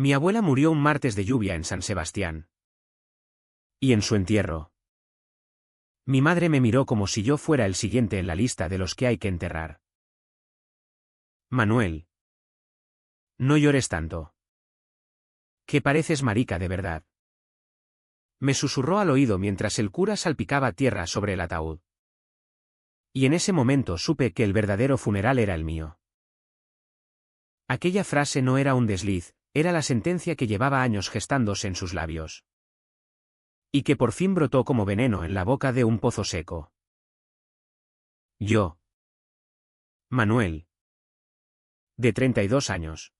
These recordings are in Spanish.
Mi abuela murió un martes de lluvia en San Sebastián. Y en su entierro. Mi madre me miró como si yo fuera el siguiente en la lista de los que hay que enterrar. Manuel. No llores tanto. Que pareces marica de verdad. Me susurró al oído mientras el cura salpicaba tierra sobre el ataúd. Y en ese momento supe que el verdadero funeral era el mío. Aquella frase no era un desliz, era la sentencia que llevaba años gestándose en sus labios. Y que por fin brotó como veneno en la boca de un pozo seco. Yo. Manuel. De 32 años.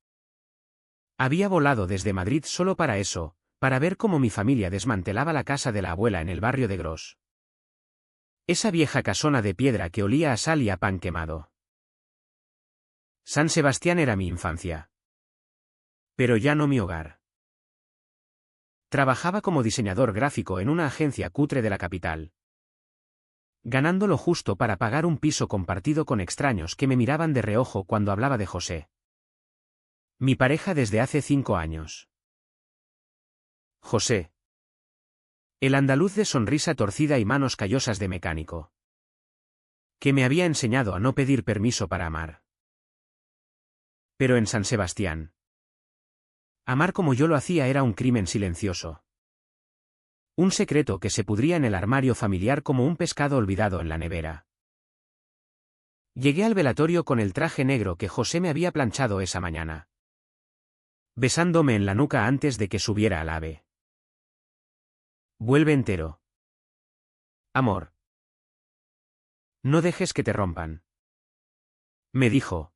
Había volado desde Madrid solo para eso, para ver cómo mi familia desmantelaba la casa de la abuela en el barrio de Gros. Esa vieja casona de piedra que olía a sal y a pan quemado. San Sebastián era mi infancia. Pero ya no mi hogar. Trabajaba como diseñador gráfico en una agencia cutre de la capital. Ganando lo justo para pagar un piso compartido con extraños que me miraban de reojo cuando hablaba de José. Mi pareja desde hace 5 años. José. El andaluz de sonrisa torcida y manos callosas de mecánico. Que me había enseñado a no pedir permiso para amar. Pero en San Sebastián. Amar como yo lo hacía era un crimen silencioso. Un secreto que se pudría en el armario familiar como un pescado olvidado en la nevera. Llegué al velatorio con el traje negro que José me había planchado esa mañana. Besándome en la nuca antes de que subiera al ave. Vuelve entero. Amor. No dejes que te rompan. Me dijo.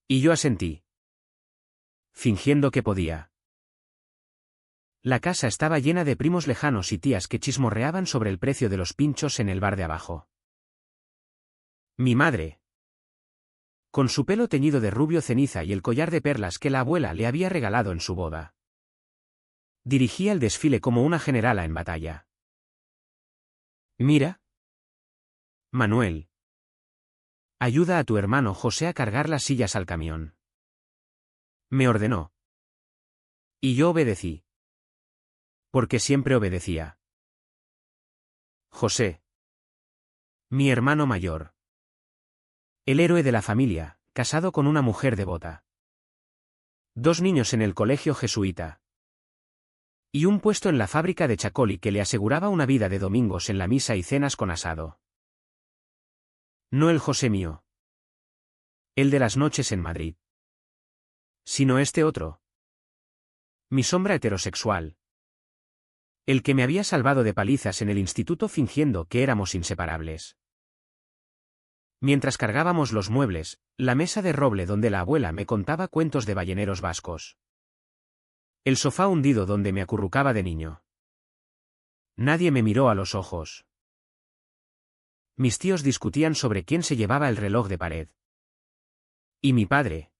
Y yo asentí. Fingiendo que podía. La casa estaba llena de primos lejanos y tías que chismorreaban sobre el precio de los pinchos en el bar de abajo. Mi madre. Con su pelo teñido de rubio ceniza y el collar de perlas que la abuela le había regalado en su boda. Dirigía el desfile como una generala en batalla. Mira. Manuel. Ayuda a tu hermano José a cargar las sillas al camión. Me ordenó. Y yo obedecí. Porque siempre obedecía. José. Mi hermano mayor. El héroe de la familia, casado con una mujer devota. 2 niños en el colegio jesuita. Y un puesto en la fábrica de Chacoli que le aseguraba una vida de domingos en la misa y cenas con asado. No el José mío. El de las noches en Madrid. Sino este otro. Mi sombra heterosexual. El que me había salvado de palizas en el instituto fingiendo que éramos inseparables. Mientras cargábamos los muebles, la mesa de roble donde la abuela me contaba cuentos de balleneros vascos. El sofá hundido donde me acurrucaba de niño. Nadie me miró a los ojos. Mis tíos discutían sobre quién se llevaba el reloj de pared. Y mi padre.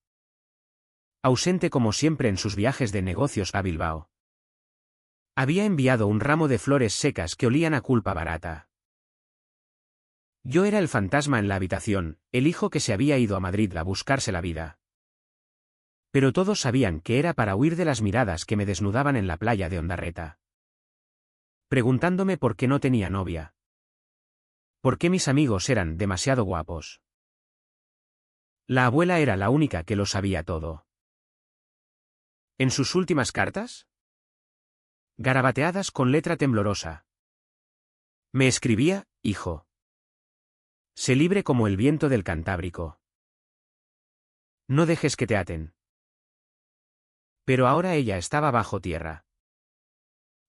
Ausente como siempre en sus viajes de negocios a Bilbao. Había enviado un ramo de flores secas que olían a culpa barata. Yo era el fantasma en la habitación, el hijo que se había ido a Madrid a buscarse la vida. Pero todos sabían que era para huir de las miradas que me desnudaban en la playa de Ondarreta. Preguntándome por qué no tenía novia. Por qué mis amigos eran demasiado guapos. La abuela era la única que lo sabía todo. ¿En sus últimas cartas? Garabateadas con letra temblorosa. Me escribía, hijo. Sé libre como el viento del Cantábrico. No dejes que te aten. Pero ahora ella estaba bajo tierra.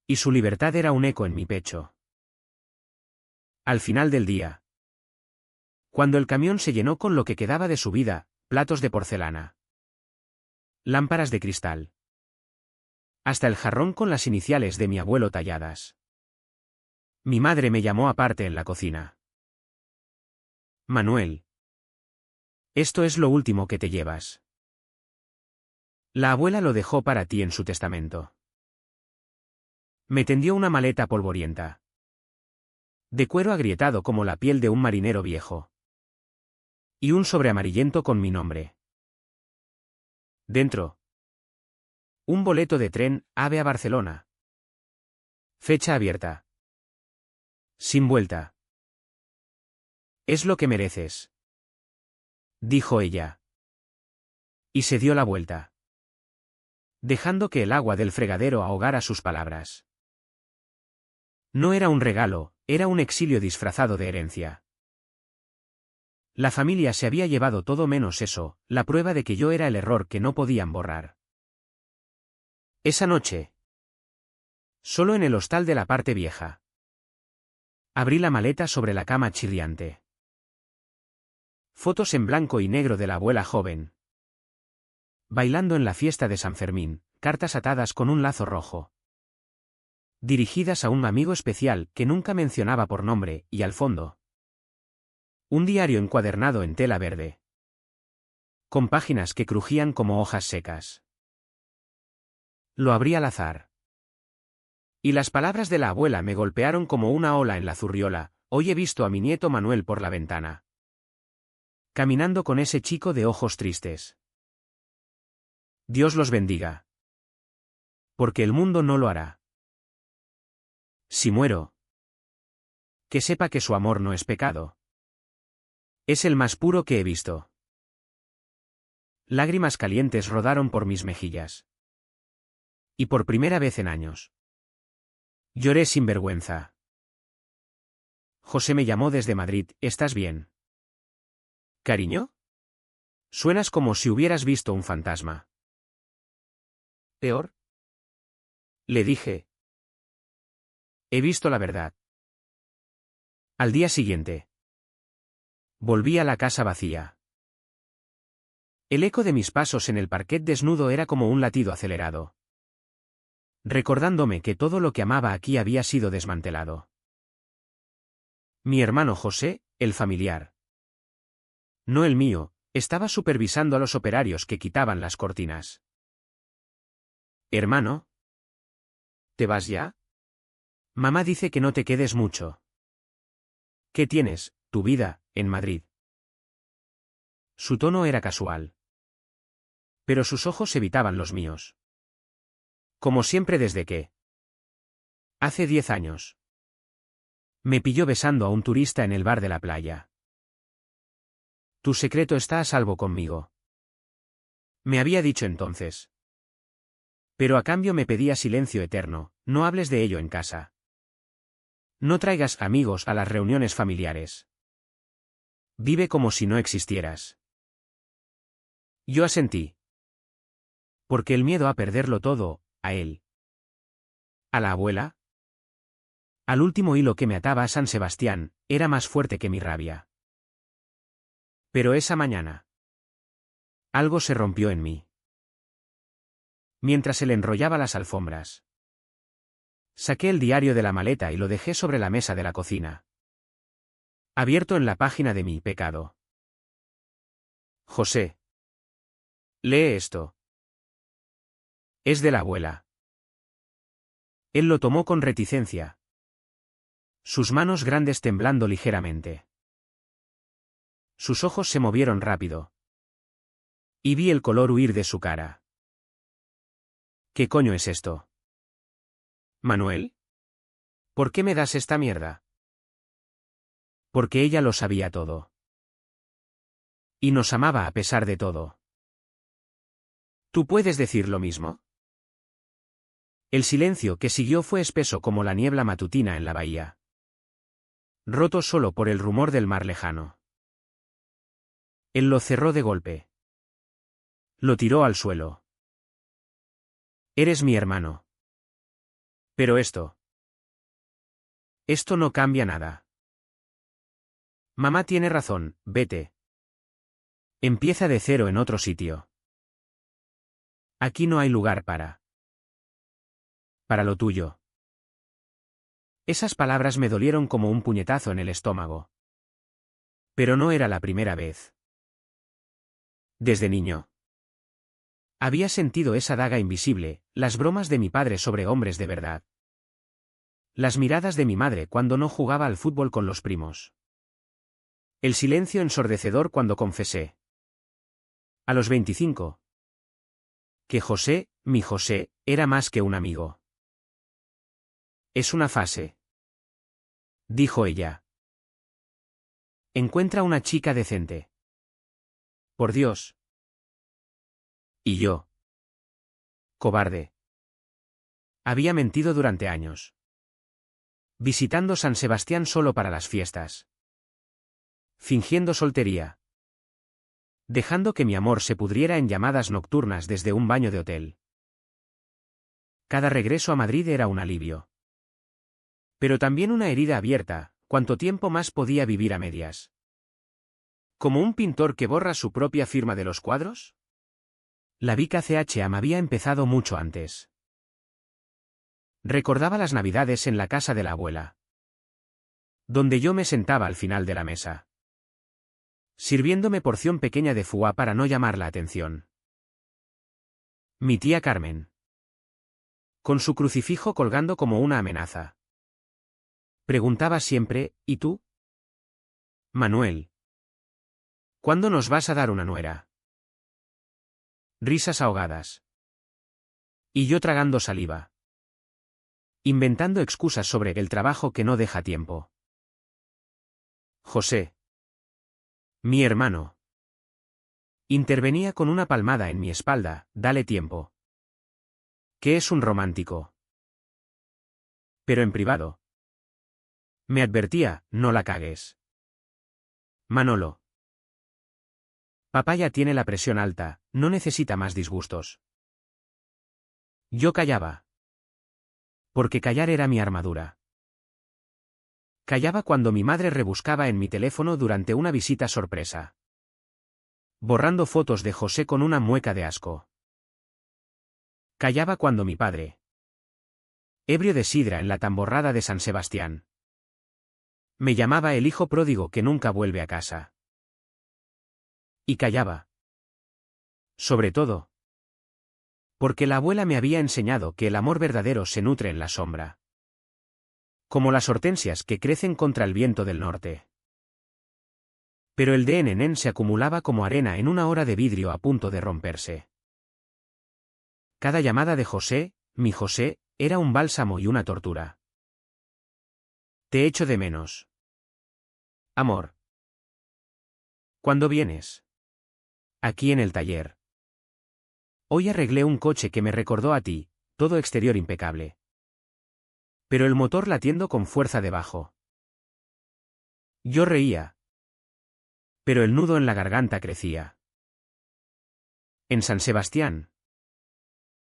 Y su libertad era un eco en mi pecho. Al final del día. Cuando el camión se llenó con lo que quedaba de su vida, platos de porcelana. Lámparas de cristal. Hasta el jarrón con las iniciales de mi abuelo talladas. Mi madre me llamó aparte en la cocina. Manuel. Esto es lo último que te llevas. La abuela lo dejó para ti en su testamento. Me tendió una maleta polvorienta. De cuero agrietado como la piel de un marinero viejo. Y un sobre amarillento con mi nombre. Dentro. Un boleto de tren, AVE a Barcelona. Fecha abierta. Sin vuelta. Es lo que mereces, dijo ella. Y se dio la vuelta, dejando que el agua del fregadero ahogara sus palabras. No era un regalo, era un exilio disfrazado de herencia. La familia se había llevado todo menos eso, la prueba de que yo era el error que no podían borrar. Esa noche, solo en el hostal de la parte vieja, abrí la maleta sobre la cama chirriante. Fotos en blanco y negro de la abuela joven, bailando en la fiesta de San Fermín, cartas atadas con un lazo rojo, dirigidas a un amigo especial que nunca mencionaba por nombre, y al fondo, un diario encuadernado en tela verde, con páginas que crujían como hojas secas. Lo abrí al azar. Y las palabras de la abuela me golpearon como una ola en la zurriola. Hoy he visto a mi nieto Manuel por la ventana, caminando con ese chico de ojos tristes. Dios los bendiga. Porque el mundo no lo hará. Si muero, que sepa que su amor no es pecado. Es el más puro que he visto. Lágrimas calientes rodaron por mis mejillas. Y por primera vez en años, lloré sin vergüenza. José me llamó desde Madrid. ¿Estás bien? ¿Cariño? Suenas como si hubieras visto un fantasma. ¿Peor? Le dije. He visto la verdad. Al día siguiente, volví a la casa vacía. El eco de mis pasos en el parquet desnudo era como un latido acelerado, recordándome que todo lo que amaba aquí había sido desmantelado. Mi hermano José, el familiar, no el mío, estaba supervisando a los operarios que quitaban las cortinas. Hermano, ¿te vas ya? Mamá dice que no te quedes mucho. ¿Qué tienes, tu vida, en Madrid? Su tono era casual, pero sus ojos evitaban los míos. Como siempre desde que, hace 10 años, me pilló besando a un turista en el bar de la playa. Tu secreto está a salvo conmigo, me había dicho entonces. Pero a cambio me pedía silencio eterno. No hables de ello en casa. No traigas amigos a las reuniones familiares. Vive como si no existieras. Yo asentí. Porque el miedo a perderlo todo, a él, a la abuela, al último hilo que me ataba a San Sebastián, era más fuerte que mi rabia. Pero esa mañana, algo se rompió en mí. Mientras él enrollaba las alfombras, saqué el diario de la maleta y lo dejé sobre la mesa de la cocina, abierto en la página de mi pecado. José, lee esto. Es de la abuela. Él lo tomó con reticencia, sus manos grandes temblando ligeramente. Sus ojos se movieron rápido, y vi el color huir de su cara. ¿Qué coño es esto? Manuel, ¿por qué me das esta mierda? Porque ella lo sabía todo. Y nos amaba a pesar de todo. ¿Tú puedes decir lo mismo? El silencio que siguió fue espeso como la niebla matutina en la bahía, roto solo por el rumor del mar lejano. Él lo cerró de golpe. Lo tiró al suelo. Eres mi hermano. Pero esto no cambia nada. Mamá tiene razón, vete. Empieza de cero en otro sitio. Aquí no hay lugar para lo tuyo. Esas palabras me dolieron como un puñetazo en el estómago. Pero no era la primera vez. Desde niño había sentido esa daga invisible, las bromas de mi padre sobre hombres de verdad, las miradas de mi madre cuando no jugaba al fútbol con los primos, el silencio ensordecedor cuando confesé, a los 25, que José mi José, era más que un amigo. Es una fase, dijo ella. Encuentra una chica decente. Por Dios. Y yo. Cobarde. Había mentido durante años. Visitando San Sebastián solo para las fiestas. Fingiendo soltería. Dejando que mi amor se pudriera en llamadas nocturnas desde un baño de hotel. Cada regreso a Madrid era un alivio. Pero también una herida abierta, ¿cuánto tiempo más podía vivir a medias? ¿Como un pintor que borra su propia firma de los cuadros? La Vica CHA me había empezado mucho antes. Recordaba las navidades en la casa de la abuela. Donde yo me sentaba al final de la mesa. Sirviéndome porción pequeña de foie para no llamar la atención. Mi tía Carmen. Con su crucifijo colgando como una amenaza. Preguntaba siempre, ¿y tú? Manuel. ¿Cuándo nos vas a dar una nuera? Risas ahogadas. Y yo tragando saliva. Inventando excusas sobre el trabajo que no deja tiempo. José. Mi hermano. Intervenía con una palmada en mi espalda, dale tiempo. Que es un romántico. Pero en privado. Me advertía, no la cagues. Manolo. Papá ya tiene la presión alta, no necesita más disgustos. Yo callaba. Porque callar era mi armadura. Callaba cuando mi madre rebuscaba en mi teléfono durante una visita sorpresa. Borrando fotos de José con una mueca de asco. Callaba cuando mi padre. Ebrio de sidra en la tamborrada de San Sebastián. Me llamaba el hijo pródigo que nunca vuelve a casa. Y callaba. Sobre todo. Porque la abuela me había enseñado que el amor verdadero se nutre en la sombra. Como las hortensias que crecen contra el viento del norte. Pero el de Nenén se acumulaba como arena en una hora de vidrio a punto de romperse. Cada llamada de José, mi José, era un bálsamo y una tortura. Te echo de menos. Amor. ¿Cuándo vienes? Aquí en el taller. Hoy arreglé un coche que me recordó a ti, todo exterior impecable. Pero el motor latiendo con fuerza debajo. Yo reía. Pero el nudo en la garganta crecía. En San Sebastián.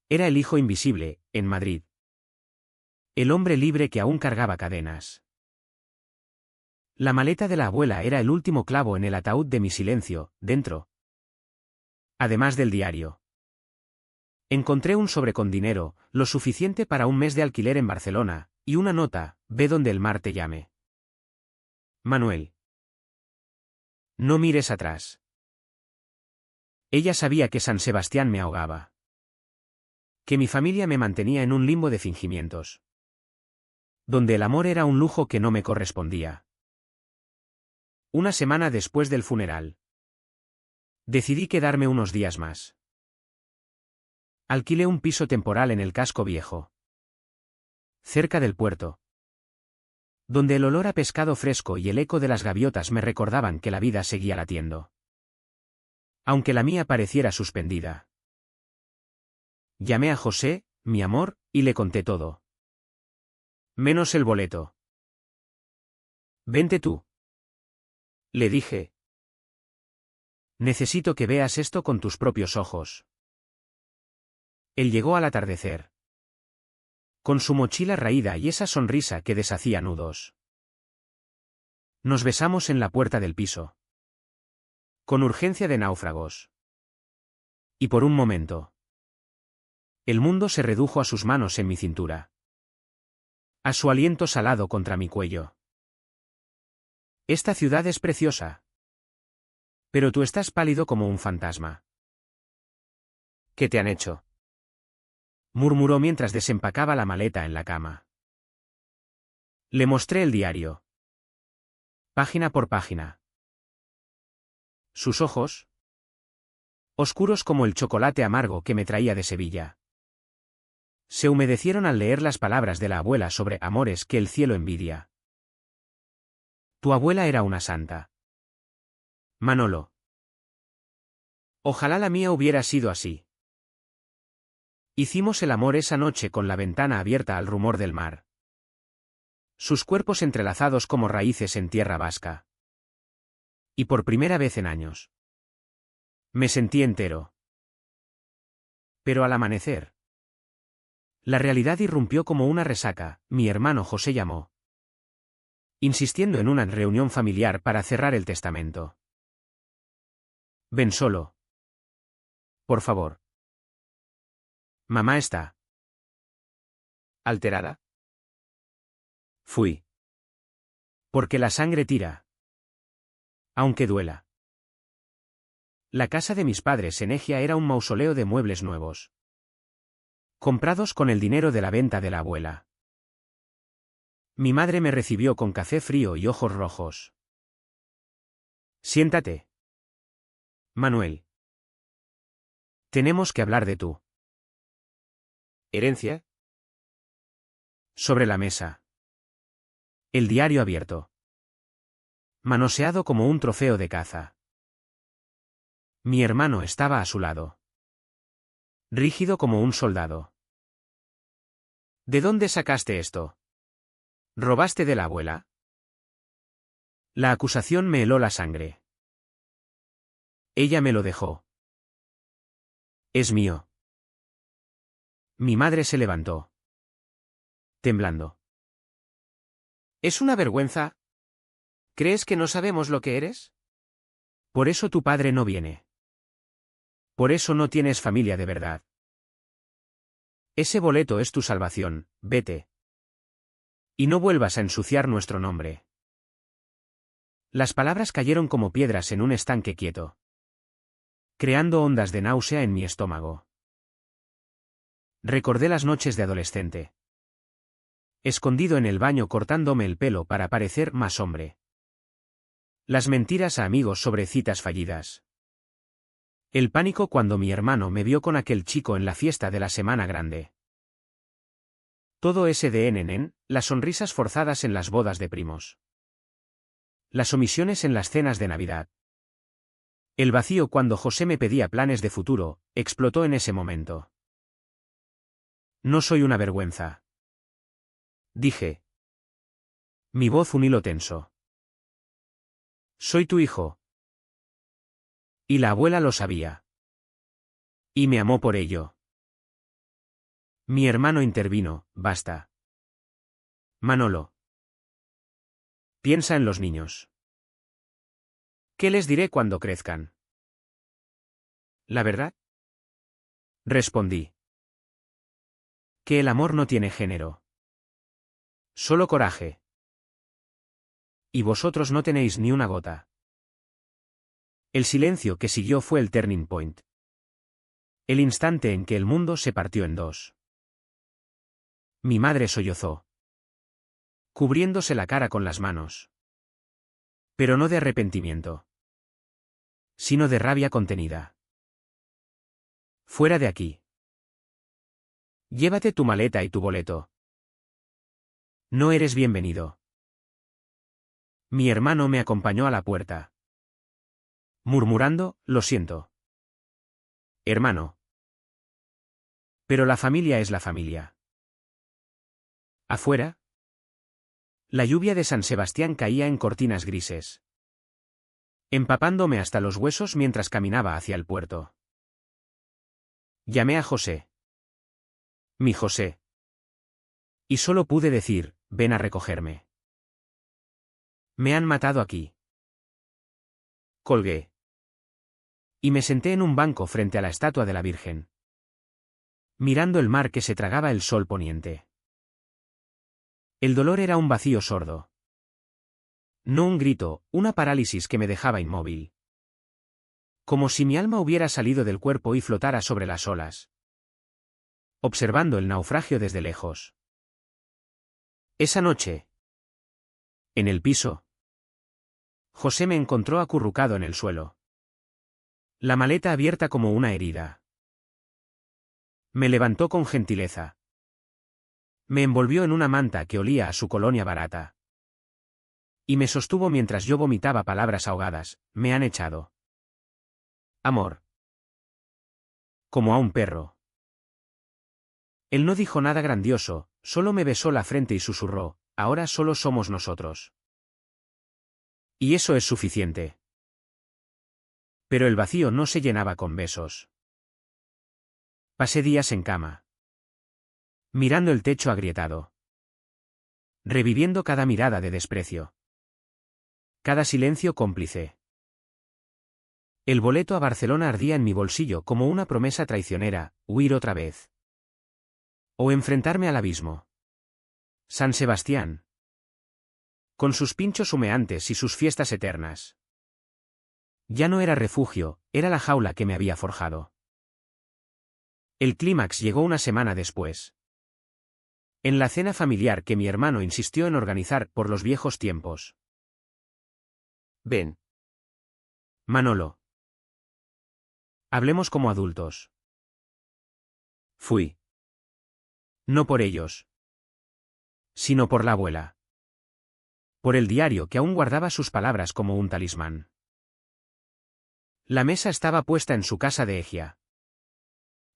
Era el hijo invisible, en Madrid. El hombre libre que aún cargaba cadenas. La maleta de la abuela era el último clavo en el ataúd de mi silencio, dentro. Además del diario. Encontré un sobre con dinero, lo suficiente para un mes de alquiler en Barcelona, y una nota, ve donde el mar te llame. Manuel. No mires atrás. Ella sabía que San Sebastián me ahogaba. Que mi familia me mantenía en un limbo de fingimientos. Donde el amor era un lujo que no me correspondía. Una semana después del funeral. Decidí quedarme unos días más. Alquilé un piso temporal en el casco viejo. Cerca del puerto. Donde el olor a pescado fresco y el eco de las gaviotas me recordaban que la vida seguía latiendo. Aunque la mía pareciera suspendida. Llamé a José, mi amor, y le conté todo. Menos el boleto. Vente tú. Le dije. Necesito que veas esto con tus propios ojos. Él llegó al atardecer. Con su mochila raída y esa sonrisa que deshacía nudos. Nos besamos en la puerta del piso. Con urgencia de náufragos. Y por un momento. El mundo se redujo a sus manos en mi cintura. A su aliento salado contra mi cuello. Esta ciudad es preciosa. Pero tú estás pálido como un fantasma. ¿Qué te han hecho? Murmuró mientras desempacaba la maleta en la cama. Le mostré el diario. Página por página. Sus ojos. Oscuros como el chocolate amargo que me traía de Sevilla. Se humedecieron al leer las palabras de la abuela sobre amores que el cielo envidia. Tu abuela era una santa. Manolo. Ojalá la mía hubiera sido así. Hicimos el amor esa noche con la ventana abierta al rumor del mar. Sus cuerpos entrelazados como raíces en tierra vasca. Y por primera vez en años. Me sentí entero. Pero al amanecer. La realidad irrumpió como una resaca. Mi hermano José llamó, insistiendo en una reunión familiar para cerrar el testamento. Ven solo. Por favor. Mamá está alterada. Fui. Porque la sangre tira. Aunque duela. La casa de mis padres en Egia era un mausoleo de muebles nuevos. Comprados con el dinero de la venta de la abuela. Mi madre me recibió con café frío y ojos rojos. Siéntate. Manuel. Tenemos que hablar de tu herencia. Sobre la mesa. El diario abierto. Manoseado como un trofeo de caza. Mi hermano estaba a su lado. Rígido como un soldado. ¿De dónde sacaste esto? ¿Robaste de la abuela? La acusación me heló la sangre. Ella me lo dejó. Es mío. Mi madre se levantó. Temblando. ¿Es una vergüenza? ¿Crees que no sabemos lo que eres? Por eso tu padre no viene. Por eso no tienes familia de verdad. Ese boleto es tu salvación, vete. Y no vuelvas a ensuciar nuestro nombre. Las palabras cayeron como piedras en un estanque quieto, creando ondas de náusea en mi estómago. Recordé las noches de adolescente. Escondido en el baño cortándome el pelo para parecer más hombre. Las mentiras a amigos sobre citas fallidas. El pánico cuando mi hermano me vio con aquel chico en la fiesta de la Semana Grande. Todo ese de nenen, las sonrisas forzadas en las bodas de primos. Las omisiones en las cenas de Navidad. El vacío cuando José me pedía planes de futuro, explotó en ese momento. No soy una vergüenza. Dije. Mi voz un hilo tenso. Soy tu hijo. Y la abuela lo sabía. Y me amó por ello. Mi hermano intervino, basta. Manolo. Piensa en los niños. ¿Qué les diré cuando crezcan? ¿La verdad? Respondí. Que el amor no tiene género. Solo coraje. Y vosotros no tenéis ni una gota. El silencio que siguió fue el turning point. El instante en que el mundo se partió en dos. Mi madre sollozó, cubriéndose la cara con las manos. Pero no de arrepentimiento, sino de rabia contenida. Fuera de aquí. Llévate tu maleta y tu boleto. No eres bienvenido. Mi hermano me acompañó a la puerta, murmurando, lo siento. Hermano. Pero la familia es la familia. Afuera. La lluvia de San Sebastián caía en cortinas grises, empapándome hasta los huesos mientras caminaba hacia el puerto. Llamé a José. Mi José. Y solo pude decir, ven a recogerme. Me han matado aquí. Colgué. Y me senté en un banco frente a la estatua de la Virgen, mirando el mar que se tragaba el sol poniente. El dolor era un vacío sordo. No un grito, una parálisis que me dejaba inmóvil. Como si mi alma hubiera salido del cuerpo y flotara sobre las olas, observando el naufragio desde lejos. Esa noche, en el piso, José me encontró acurrucado en el suelo, la maleta abierta como una herida. Me levantó con gentileza. Me envolvió en una manta que olía a su colonia barata. Y me sostuvo mientras yo vomitaba palabras ahogadas: me han echado. Amor. Como a un perro. Él no dijo nada grandioso, solo me besó la frente y susurró: ahora solo somos nosotros. Y eso es suficiente. Pero el vacío no se llenaba con besos. Pasé días en cama, mirando el techo agrietado, reviviendo cada mirada de desprecio, cada silencio cómplice. El boleto a Barcelona ardía en mi bolsillo como una promesa traicionera: huir otra vez. O enfrentarme al abismo. San Sebastián. Con sus pinchos humeantes y sus fiestas eternas. Ya no era refugio, era la jaula que me había forjado. El clímax llegó una semana después. En la cena familiar que mi hermano insistió en organizar por los viejos tiempos. Ven. Manolo. Hablemos como adultos. Fui. No por ellos. Sino por la abuela. Por el diario que aún guardaba sus palabras como un talismán. La mesa estaba puesta en su casa de Egia.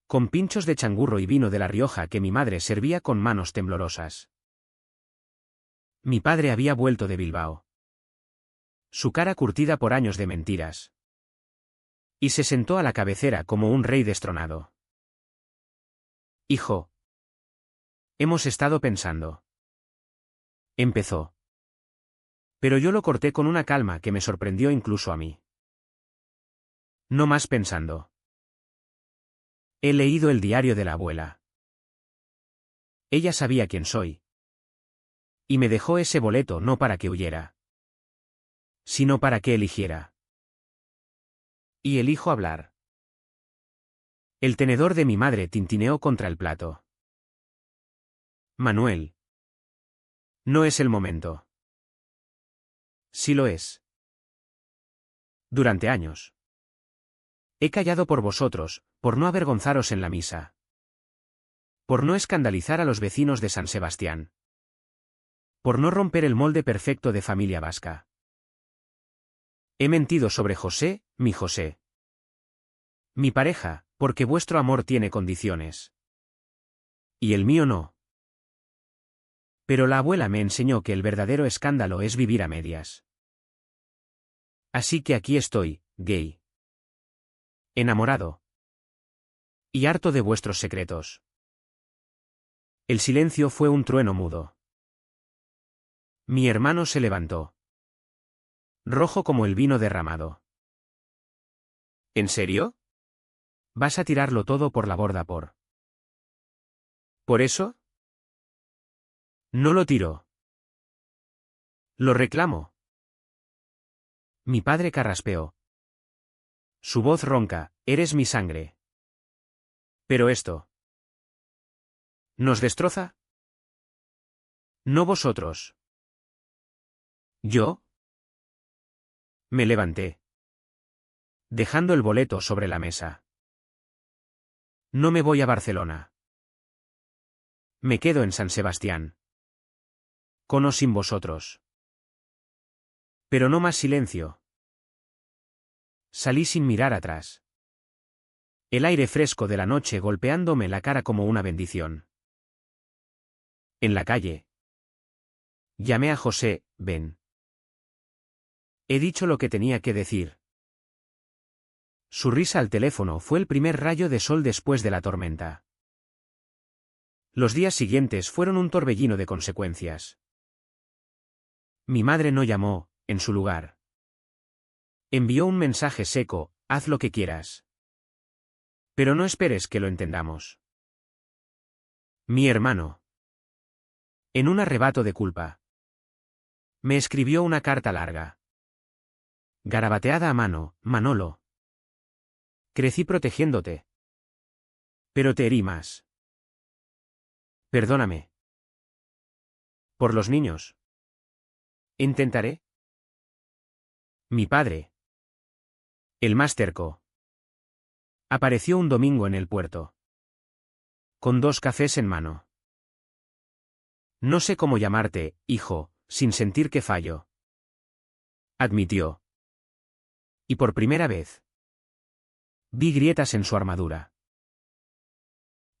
Con pinchos de changurro y vino de La Rioja que mi madre servía con manos temblorosas. Mi padre había vuelto de Bilbao. Su cara curtida por años de mentiras. Y se sentó a la cabecera como un rey destronado. Hijo. Hemos estado pensando. Empezó. Pero yo lo corté con una calma que me sorprendió incluso a mí. No más pensando. He leído el diario de la abuela. Ella sabía quién soy. Y me dejó ese boleto no para que huyera, sino para que eligiera. Y elijo hablar. El tenedor de mi madre tintineó contra el plato. Manuel. No es el momento. Sí lo es. Durante años. He callado por vosotros, por no avergonzaros en la misa. Por no escandalizar a los vecinos de San Sebastián. Por no romper el molde perfecto de familia vasca. He mentido sobre José, mi José. Mi pareja, porque vuestro amor tiene condiciones. Y el mío no. Pero la abuela me enseñó que el verdadero escándalo es vivir a medias. Así que aquí estoy, gay. Enamorado. Y harto de vuestros secretos. El silencio fue un trueno mudo. Mi hermano se levantó. Rojo como el vino derramado. ¿En serio? ¿Vas a tirarlo todo por la borda por? ¿Por eso? No lo tiro. Lo reclamo. Mi padre carraspeó. Su voz ronca: eres mi sangre. Pero esto. ¿Nos destroza? No vosotros. ¿Yo? Me levanté, dejando el boleto sobre la mesa. No me voy a Barcelona. Me quedo en San Sebastián. Con o sin vosotros. Pero no más silencio. Salí sin mirar atrás. El aire fresco de la noche golpeándome la cara como una bendición. En la calle. Llamé a José: ven. He dicho lo que tenía que decir. Su risa al teléfono fue el primer rayo de sol después de la tormenta. Los días siguientes fueron un torbellino de consecuencias. Mi madre no llamó, en su lugar. Envió un mensaje seco: haz lo que quieras. Pero no esperes que lo entendamos. Mi hermano. En un arrebato de culpa. Me escribió una carta larga. Garabateada a mano: Manolo. Crecí protegiéndote. Pero te herí más. Perdóname. Por los niños. Intentaré. Mi padre. El más terco. Apareció un domingo en el puerto. Con 2 cafés en mano. No sé cómo llamarte, hijo, sin sentir que fallo. Admitió. Y por primera vez vi grietas en su armadura.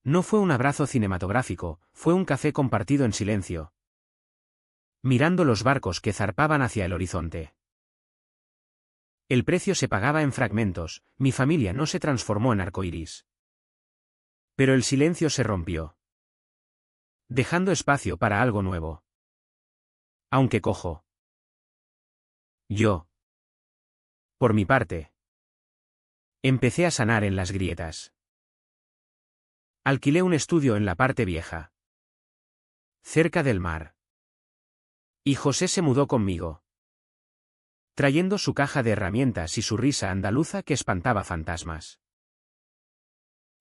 No fue un abrazo cinematográfico, fue un café compartido en silencio, mirando los barcos que zarpaban hacia el horizonte. El precio se pagaba en fragmentos, mi familia no se transformó en arcoíris. Pero el silencio se rompió, dejando espacio para algo nuevo. Aunque cojo. Yo, por mi parte, empecé a sanar en las grietas. Alquilé un estudio en la parte vieja, cerca del mar. Y José se mudó conmigo, trayendo su caja de herramientas y su risa andaluza que espantaba fantasmas.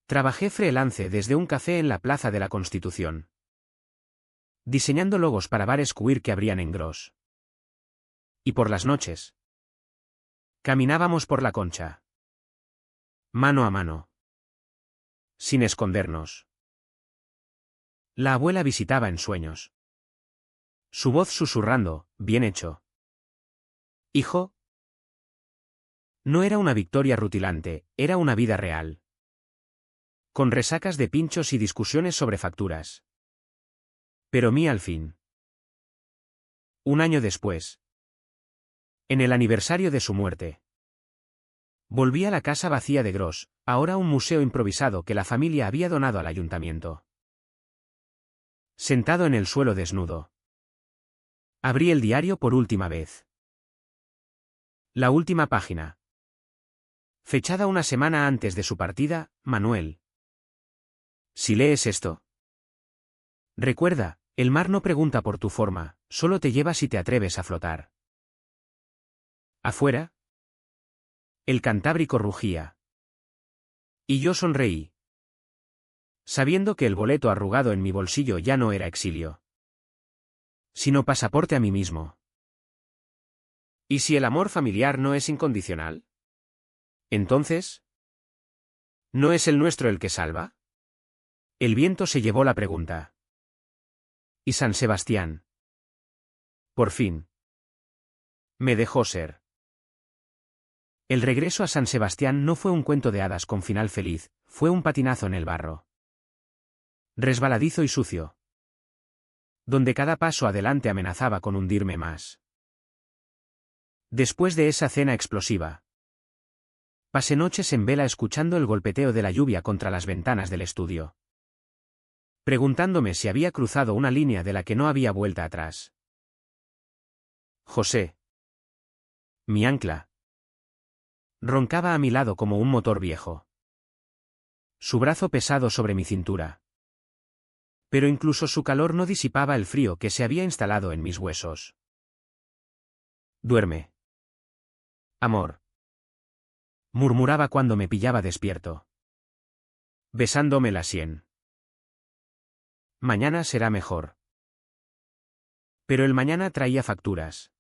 Trabajé freelance desde un café en la Plaza de la Constitución, diseñando logos para bares queer que abrían en Gros. Y por las noches, caminábamos por la Concha, mano a mano, sin escondernos. La abuela visitaba en sueños, su voz susurrando, bien hecho. Hijo. No era una victoria rutilante, era una vida real, con resacas de pinchos y discusiones sobre facturas. Pero mí al fin. Un año después, en el aniversario de su muerte, volví a la casa vacía de Gros, ahora un museo improvisado que la familia había donado al ayuntamiento. Sentado en el suelo desnudo, abrí el diario por última vez. La última página. Fechada una semana antes de su partida, Manuel. Si lees esto, recuerda, el mar no pregunta por tu forma, solo te lleva si te atreves a flotar. Afuera, el Cantábrico rugía. Y yo sonreí, sabiendo que el boleto arrugado en mi bolsillo ya no era exilio, sino pasaporte a mí mismo. ¿Y si el amor familiar no es incondicional? Entonces, ¿no es el nuestro el que salva? El viento se llevó la pregunta. ¿Y San Sebastián? Por fin. Me dejó ser. El regreso a San Sebastián no fue un cuento de hadas con final feliz, fue un patinazo en el barro. Resbaladizo y sucio, donde cada paso adelante amenazaba con hundirme más. Después de esa cena explosiva, pasé noches en vela escuchando el golpeteo de la lluvia contra las ventanas del estudio, preguntándome si había cruzado una línea de la que no había vuelta atrás. José, mi ancla, roncaba a mi lado como un motor viejo, su brazo pesado sobre mi cintura. Pero incluso su calor no disipaba el frío que se había instalado en mis huesos. Duerme, amor, murmuraba cuando me pillaba despierto, besándome la sien. Mañana será mejor. Pero el mañana traía facturas.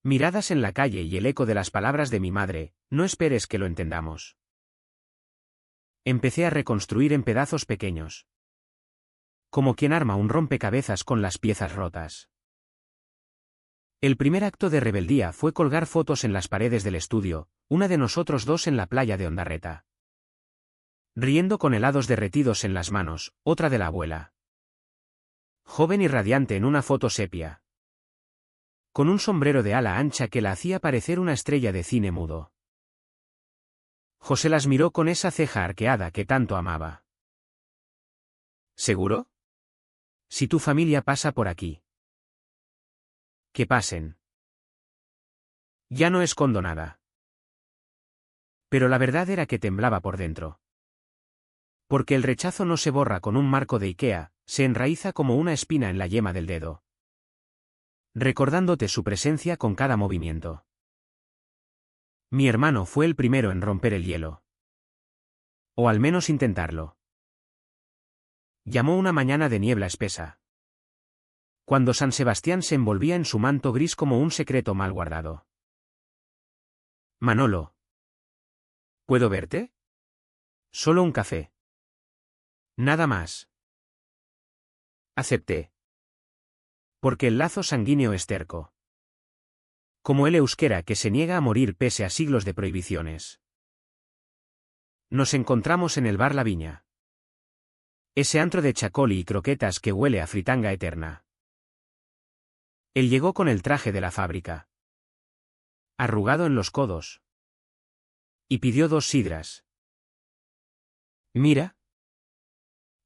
Miradas en la calle y el eco de las palabras de mi madre, no esperes que lo entendamos. Empecé a reconstruir en pedazos pequeños, como quien arma un rompecabezas con las piezas rotas. El primer acto de rebeldía fue colgar fotos en las paredes del estudio, una de nosotros dos en la playa de Ondarreta, riendo con helados derretidos en las manos, otra de la abuela, joven y radiante en una foto sepia, con un sombrero de ala ancha que la hacía parecer una estrella de cine mudo. José las miró con esa ceja arqueada que tanto amaba. ¿Seguro? Si tu familia pasa por aquí. Que pasen. Ya no escondo nada. Pero la verdad era que temblaba por dentro. Porque el rechazo no se borra con un marco de Ikea, se enraiza como una espina en la yema del dedo, recordándote su presencia con cada movimiento. Mi hermano fue el primero en romper el hielo. O al menos intentarlo. Llamó una mañana de niebla espesa, cuando San Sebastián se envolvía en su manto gris como un secreto mal guardado. Manolo. ¿Puedo verte? Solo un café. Nada más. Acepté. Porque el lazo sanguíneo es terco. Como el euskera que se niega a morir pese a siglos de prohibiciones. Nos encontramos en el bar La Viña. Ese antro de chacoli y croquetas que huele a fritanga eterna. Él llegó con el traje de la fábrica. Arrugado en los codos. Y pidió 2 sidras. Mira.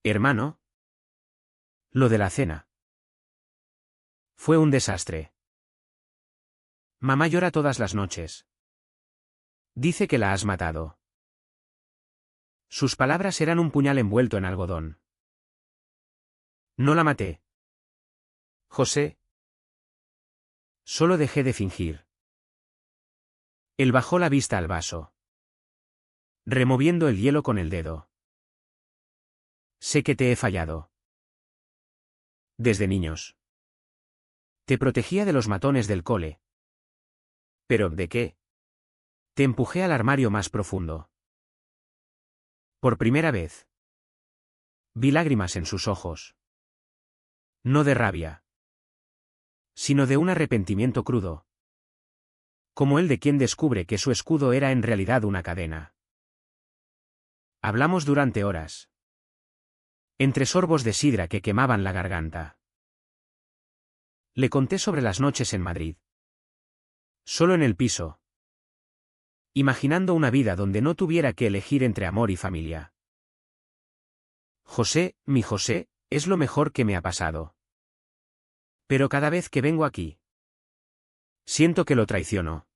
Hermano. Lo de la cena. Fue un desastre. Mamá llora todas las noches. Dice que la has matado. Sus palabras eran un puñal envuelto en algodón. No la maté. José. Solo dejé de fingir. Él bajó la vista al vaso. Removiendo el hielo con el dedo. Sé que te he fallado. Desde niños. Te protegía de los matones del cole. ¿Pero de qué? Te empujé al armario más profundo. Por primera vez. Vi lágrimas en sus ojos. No de rabia. Sino de un arrepentimiento crudo. Como el de quien descubre que su escudo era en realidad una cadena. Hablamos durante horas. Entre sorbos de sidra que quemaban la garganta. Le conté sobre las noches en Madrid. Solo en el piso. Imaginando una vida donde no tuviera que elegir entre amor y familia. José, mi José, es lo mejor que me ha pasado. Pero cada vez que vengo aquí, siento que lo traiciono.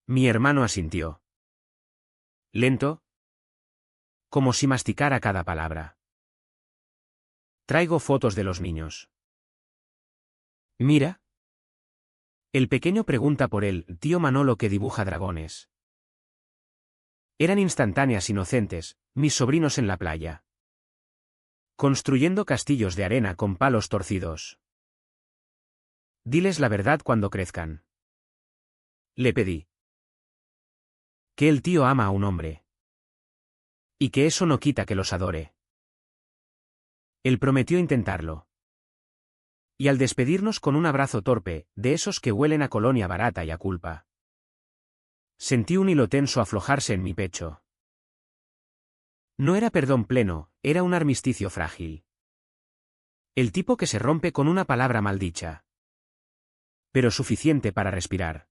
Mi hermano asintió. Lento. Como si masticara cada palabra. Traigo fotos de los niños. Mira. El pequeño pregunta por el tío Manolo que dibuja dragones. Eran instantáneas inocentes, mis sobrinos en la playa. Construyendo castillos de arena con palos torcidos. Diles la verdad cuando crezcan. Le pedí. Que el tío ama a un hombre. Y que eso no quita que los adore. Él prometió intentarlo. Y al despedirnos con un abrazo torpe, de esos que huelen a colonia barata y a culpa. Sentí un hilo tenso aflojarse en mi pecho. No era perdón pleno, era un armisticio frágil. El tipo que se rompe con una palabra maldicha. Pero suficiente para respirar.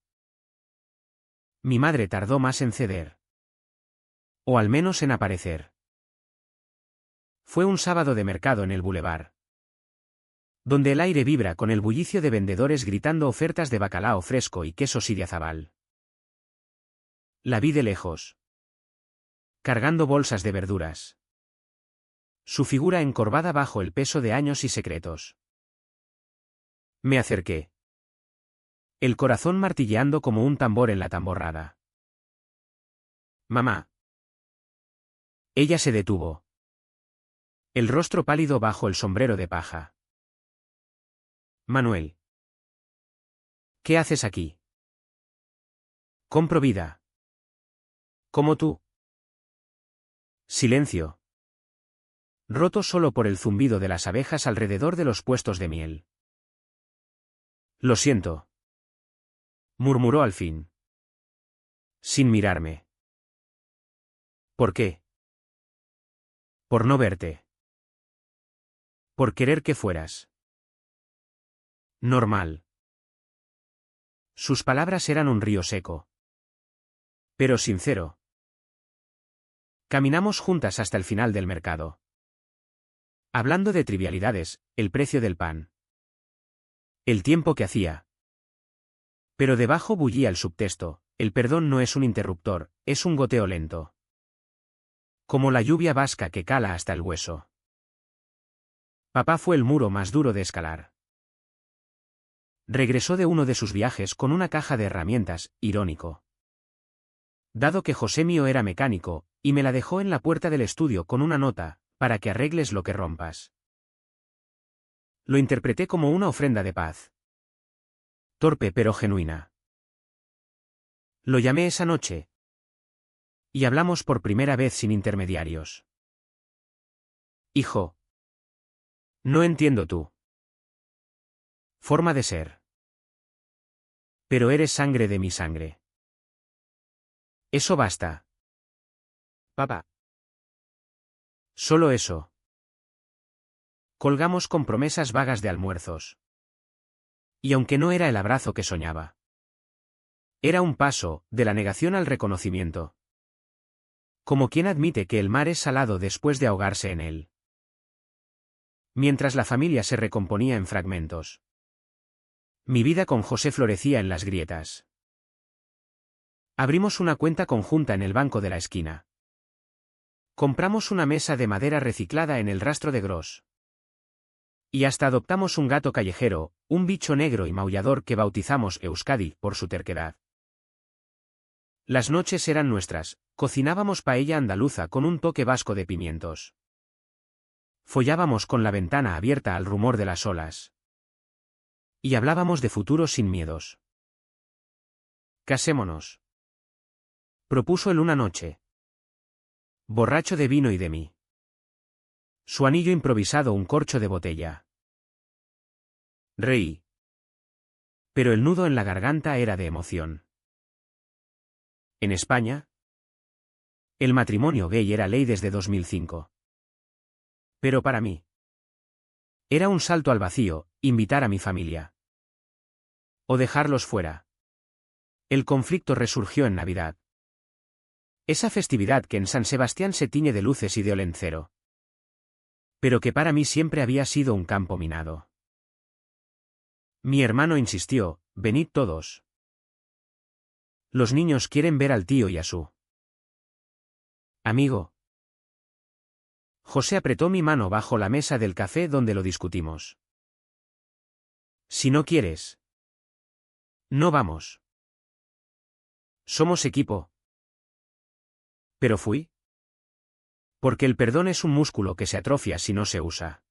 Mi madre tardó más en ceder. O al menos en aparecer. Fue un sábado de mercado en el bulevar. Donde el aire vibra con el bullicio de vendedores gritando ofertas de bacalao fresco y queso siriazabal. La vi de lejos. Cargando bolsas de verduras. Su figura encorvada bajo el peso de años y secretos. Me acerqué. El corazón martilleando como un tambor en la tamborrada. Mamá. Ella se detuvo. El rostro pálido bajo el sombrero de paja. Manuel. ¿Qué haces aquí? Compro vida. Como tú. Silencio. Roto solo por el zumbido de las abejas alrededor de los puestos de miel. Lo siento. Murmuró al fin. Sin mirarme. ¿Por qué? Por no verte. Por querer que fueras. Normal. Sus palabras eran un río seco. Pero sincero. Caminamos juntas hasta el final del mercado. Hablando de trivialidades, el precio del pan. El tiempo que hacía. Pero debajo bullía el subtexto, el perdón no es un interruptor, es un goteo lento. Como la lluvia vasca que cala hasta el hueso. Papá fue el muro más duro de escalar. Regresó de uno de sus viajes con una caja de herramientas, irónico. Dado que José mío era mecánico, y me la dejó en la puerta del estudio con una nota, para que arregles lo que rompas. Lo interpreté como una ofrenda de paz. Torpe pero genuina. Lo llamé esa noche. Y hablamos por primera vez sin intermediarios. Hijo. No entiendo tú. Forma de ser. Pero eres sangre de mi sangre. Eso basta. Papá. Solo eso. Colgamos con promesas vagas de almuerzos. Y aunque no era el abrazo que soñaba. Era un paso, de la negación al reconocimiento. Como quien admite que el mar es salado después de ahogarse en él. Mientras la familia se recomponía en fragmentos. Mi vida con José florecía en las grietas. Abrimos una cuenta conjunta en el banco de la esquina. Compramos una mesa de madera reciclada en el rastro de Gros. Y hasta adoptamos un gato callejero, un bicho negro y maullador que bautizamos Euskadi por su terquedad. Las noches eran nuestras, cocinábamos paella andaluza con un toque vasco de pimientos. Follábamos con la ventana abierta al rumor de las olas. Y hablábamos de futuro sin miedos. Casémonos. Propuso él una noche. Borracho de vino y de mí. Su anillo improvisado un corcho de botella. Reí. Pero el nudo en la garganta era de emoción. En España, el matrimonio gay era ley desde 2005. Pero para mí, era un salto al vacío, invitar a mi familia. O dejarlos fuera. El conflicto resurgió en Navidad. Esa festividad que en San Sebastián se tiñe de luces y de olencero. Pero que para mí siempre había sido un campo minado. Mi hermano insistió, venid todos. Los niños quieren ver al tío y a su amigo. José apretó mi mano bajo la mesa del café donde lo discutimos. Si no quieres. No vamos. Somos equipo. Pero fui. Porque el perdón es un músculo que se atrofia si no se usa.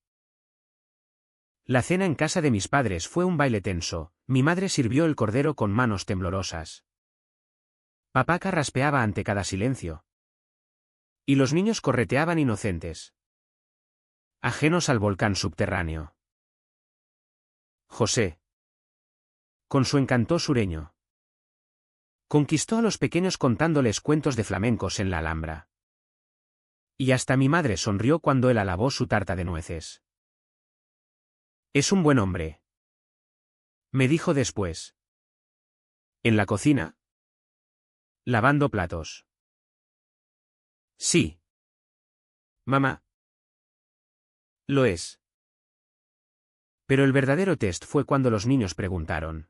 La cena en casa de mis padres fue un baile tenso, mi madre sirvió el cordero con manos temblorosas. Papá carraspeaba ante cada silencio. Y los niños correteaban inocentes. Ajenos al volcán subterráneo. José. Con su encanto sureño. Conquistó a los pequeños contándoles cuentos de flamencos en la Alhambra. Y hasta mi madre sonrió cuando él alabó su tarta de nueces. Es un buen hombre. Me dijo después. ¿En la cocina? Lavando platos. Sí. Mamá. Lo es. Pero el verdadero test fue cuando los niños preguntaron.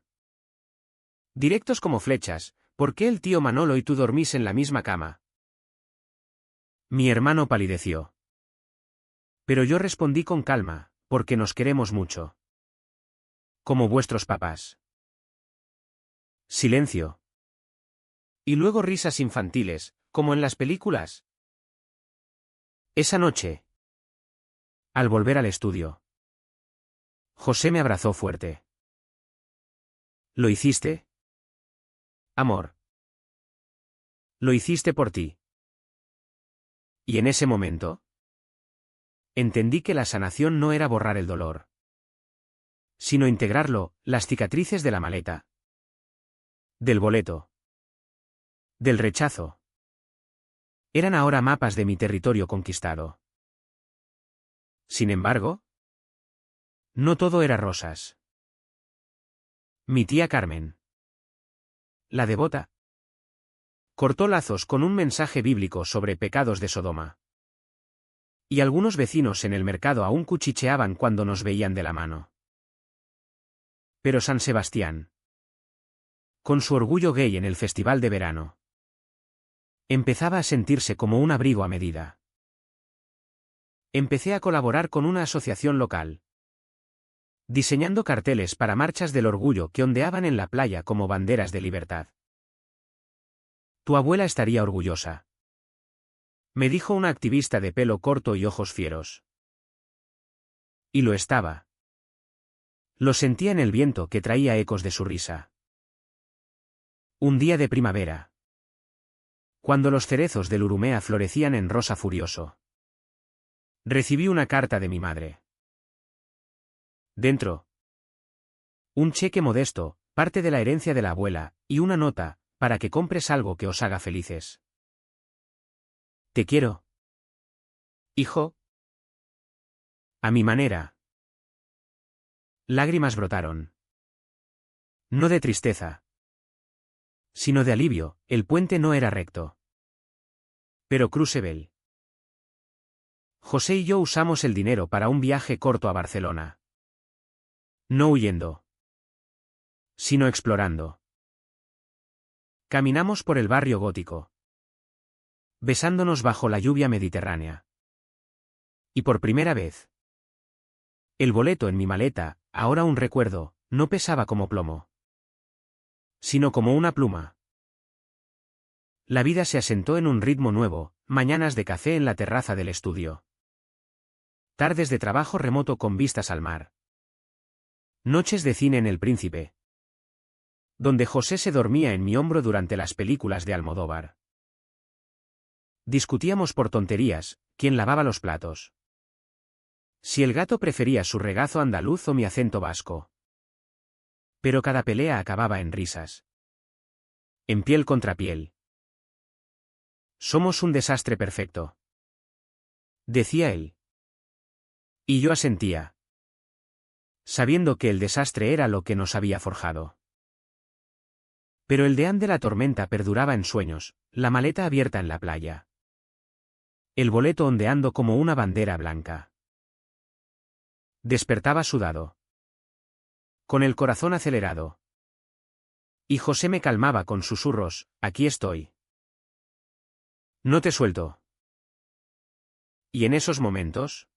Directos como flechas, ¿por qué el tío Manolo y tú dormís en la misma cama? Mi hermano palideció. Pero yo respondí con calma, porque nos queremos mucho. Como vuestros papás. Silencio. Y luego risas infantiles, como en las películas. Esa noche. Al volver al estudio. José me abrazó fuerte. ¿Lo hiciste? Amor. Lo hiciste por ti. Y en ese momento. Entendí que la sanación no era borrar el dolor. Sino integrarlo, las cicatrices de la maleta. Del boleto. Del rechazo. Eran ahora mapas de mi territorio conquistado. Sin embargo, no todo era rosas. Mi tía Carmen, la devota, cortó lazos con un mensaje bíblico sobre pecados de Sodoma. Y algunos vecinos en el mercado aún cuchicheaban cuando nos veían de la mano. Pero San Sebastián, con su orgullo gay en el festival de verano, empezaba a sentirse como un abrigo a medida. Empecé a colaborar con una asociación local, diseñando carteles para marchas del orgullo que ondeaban en la playa como banderas de libertad. Tu abuela estaría orgullosa, me dijo una activista de pelo corto y ojos fieros. Y lo estaba. Lo sentía en el viento que traía ecos de su risa. Un día de primavera. Cuando los cerezos del Urumea florecían en rosa furioso. Recibí una carta de mi madre. Dentro. Un cheque modesto, parte de la herencia de la abuela, y una nota, para que compres algo que os haga felices. Te quiero. Hijo. A mi manera. Lágrimas brotaron. No de tristeza, sino de alivio. El puente no era recto. Pero Crucebel. José y yo usamos el dinero para un viaje corto a Barcelona. No huyendo, sino explorando. Caminamos por el barrio gótico, besándonos bajo la lluvia mediterránea. Y por primera vez, el boleto en mi maleta, ahora un recuerdo, no pesaba como plomo, sino como una pluma. La vida se asentó en un ritmo nuevo, mañanas de café en la terraza del estudio. Tardes de trabajo remoto con vistas al mar. Noches de cine en El Príncipe, donde José se dormía en mi hombro durante las películas de Almodóvar. Discutíamos por tonterías, quién lavaba los platos. Si el gato prefería su regazo andaluz o mi acento vasco. Pero cada pelea acababa en risas. En piel contra piel. Somos un desastre perfecto, decía él. Y yo asentía, sabiendo que el desastre era lo que nos había forjado. Pero el deán de la tormenta perduraba en sueños, la maleta abierta en la playa. El boleto ondeando como una bandera blanca. Despertaba sudado, con el corazón acelerado. Y José me calmaba con susurros, aquí estoy. No te suelto. ¿Y en esos momentos?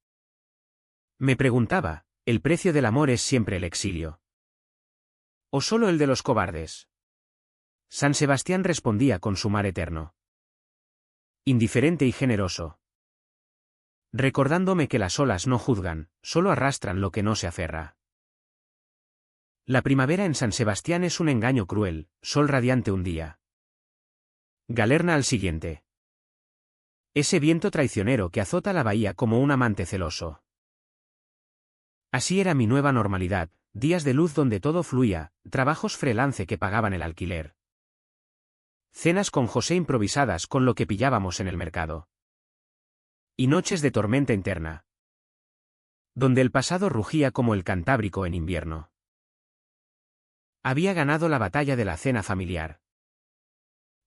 Me preguntaba, ¿el precio del amor es siempre el exilio? ¿O solo el de los cobardes? San Sebastián respondía con su mar eterno. Indiferente y generoso. Recordándome que las olas no juzgan, solo arrastran lo que no se aferra. La primavera en San Sebastián es un engaño cruel, sol radiante un día. Galerna al siguiente. Ese viento traicionero que azota la bahía como un amante celoso. Así era mi nueva normalidad, días de luz donde todo fluía, trabajos freelance que pagaban el alquiler. Cenas con José improvisadas con lo que pillábamos en el mercado. Y noches de tormenta interna, donde el pasado rugía como el Cantábrico en invierno. Había ganado la batalla de la cena familiar.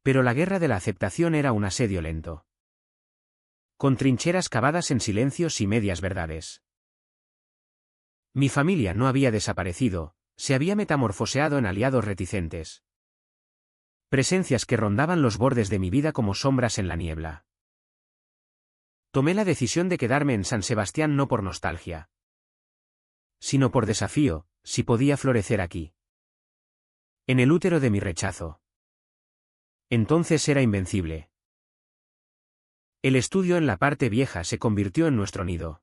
Pero la guerra de la aceptación era un asedio lento. Con trincheras cavadas en silencios y medias verdades. Mi familia no había desaparecido, se había metamorfoseado en aliados reticentes. Presencias que rondaban los bordes de mi vida como sombras en la niebla. Tomé la decisión de quedarme en San Sebastián no por nostalgia, sino por desafío, si podía florecer aquí. En el útero de mi rechazo. Entonces era invencible. El estudio en la parte vieja se convirtió en nuestro nido.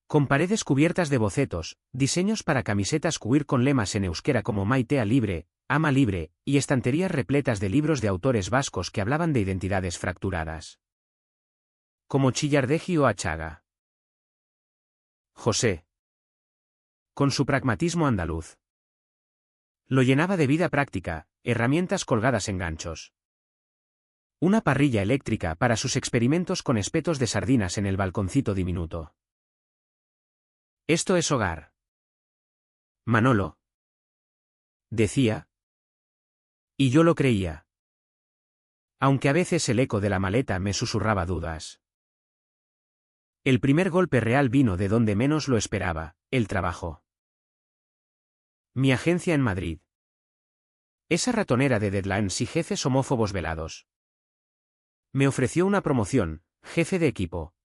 Con paredes cubiertas de bocetos, diseños para camisetas queer con lemas en euskera como Maitea libre, ama libre, y estanterías repletas de libros de autores vascos que hablaban de identidades fracturadas. Como Chillardegi o Achaga. José. Con su pragmatismo andaluz. Lo llenaba de vida práctica, herramientas colgadas en ganchos. Una parrilla eléctrica para sus experimentos con espetos de sardinas en el balconcito diminuto. Esto es hogar. Manolo. Decía. Y yo lo creía. Aunque a veces el eco de la maleta me susurraba dudas. El primer golpe real vino de donde menos lo esperaba, el trabajo. Mi agencia en Madrid. Esa ratonera de deadlines y jefes homófobos velados. Me ofreció una promoción, jefe de equipo.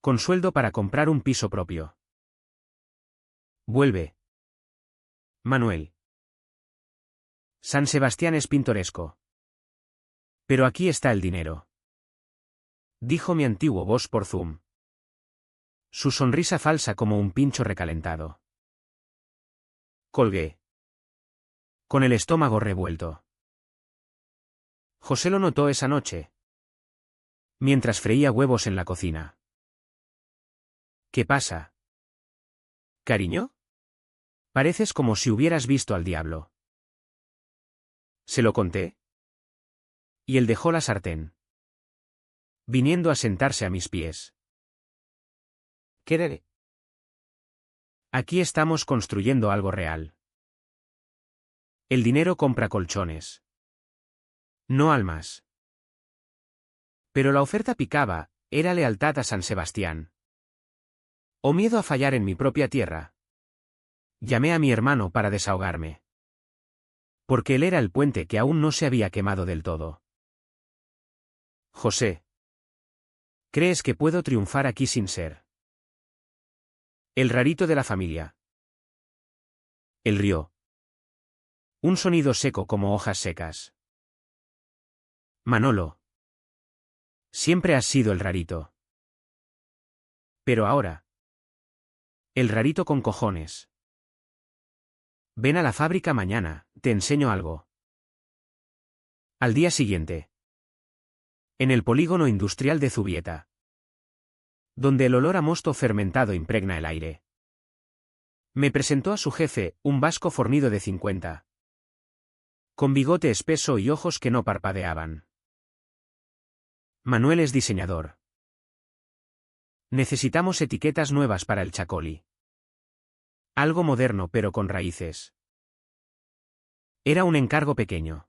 Con sueldo para comprar un piso propio. Vuelve. Manuel. San Sebastián es pintoresco. Pero aquí está el dinero. Dijo mi antiguo boss por Zoom. Su sonrisa falsa como un pincho recalentado. Colgué. Con el estómago revuelto. José lo notó esa noche. Mientras freía huevos en la cocina. ¿Qué pasa? ¿Cariño? Pareces como si hubieras visto al diablo. Se lo conté. Y él dejó la sartén, viniendo a sentarse a mis pies. ¿Qué? Aquí estamos construyendo algo real. El dinero compra colchones, no almas. Pero la oferta picaba, era lealtad a San Sebastián. O miedo a fallar en mi propia tierra. Llamé a mi hermano para desahogarme. Porque él era el puente que aún no se había quemado del todo. José. ¿Crees que puedo triunfar aquí sin ser el rarito de la familia? Él rió. Un sonido seco como hojas secas. Manolo. Siempre has sido el rarito. Pero ahora. El rarito con cojones. Ven a la fábrica mañana, te enseño algo. Al día siguiente. En el polígono industrial de Zubieta. Donde el olor a mosto fermentado impregna el aire. Me presentó a su jefe, un vasco fornido de 50. Con bigote espeso y ojos que no parpadeaban. Manuel es diseñador. Necesitamos etiquetas nuevas para el Chacoli. Algo moderno pero con raíces. Era un encargo pequeño.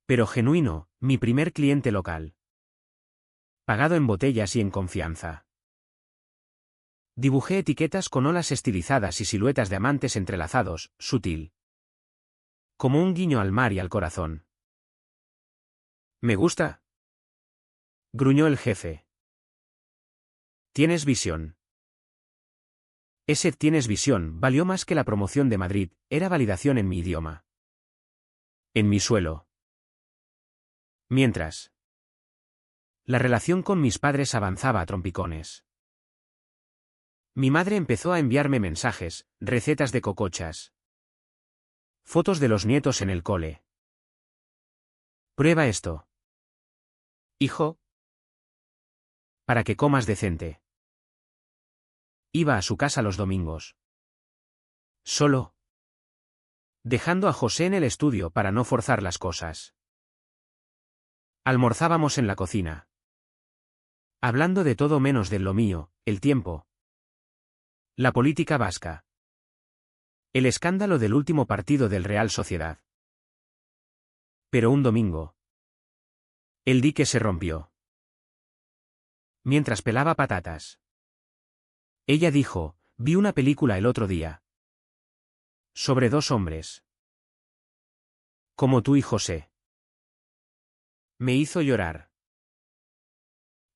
Pero genuino, mi primer cliente local. Pagado en botellas y en confianza. Dibujé etiquetas con olas estilizadas y siluetas de amantes entrelazados, sutil. Como un guiño al mar y al corazón. ¿Me gusta? Gruñó el jefe. Tienes visión. Ese tienes visión valió más que la promoción de Madrid, era validación en mi idioma. En mi suelo. Mientras. La relación con mis padres avanzaba a trompicones. Mi madre empezó a enviarme mensajes, recetas de cocochas. Fotos de los nietos en el cole. Prueba esto. Hijo. Para que comas decente. Iba a su casa los domingos. Solo. Dejando a José en el estudio para no forzar las cosas. Almorzábamos en la cocina. Hablando de todo menos de lo mío, el tiempo. La política vasca. El escándalo del último partido del Real Sociedad. Pero un domingo. El dique se rompió. Mientras pelaba patatas. Ella dijo, vi una película el otro día. Sobre dos hombres. Como tú y José. Me hizo llorar.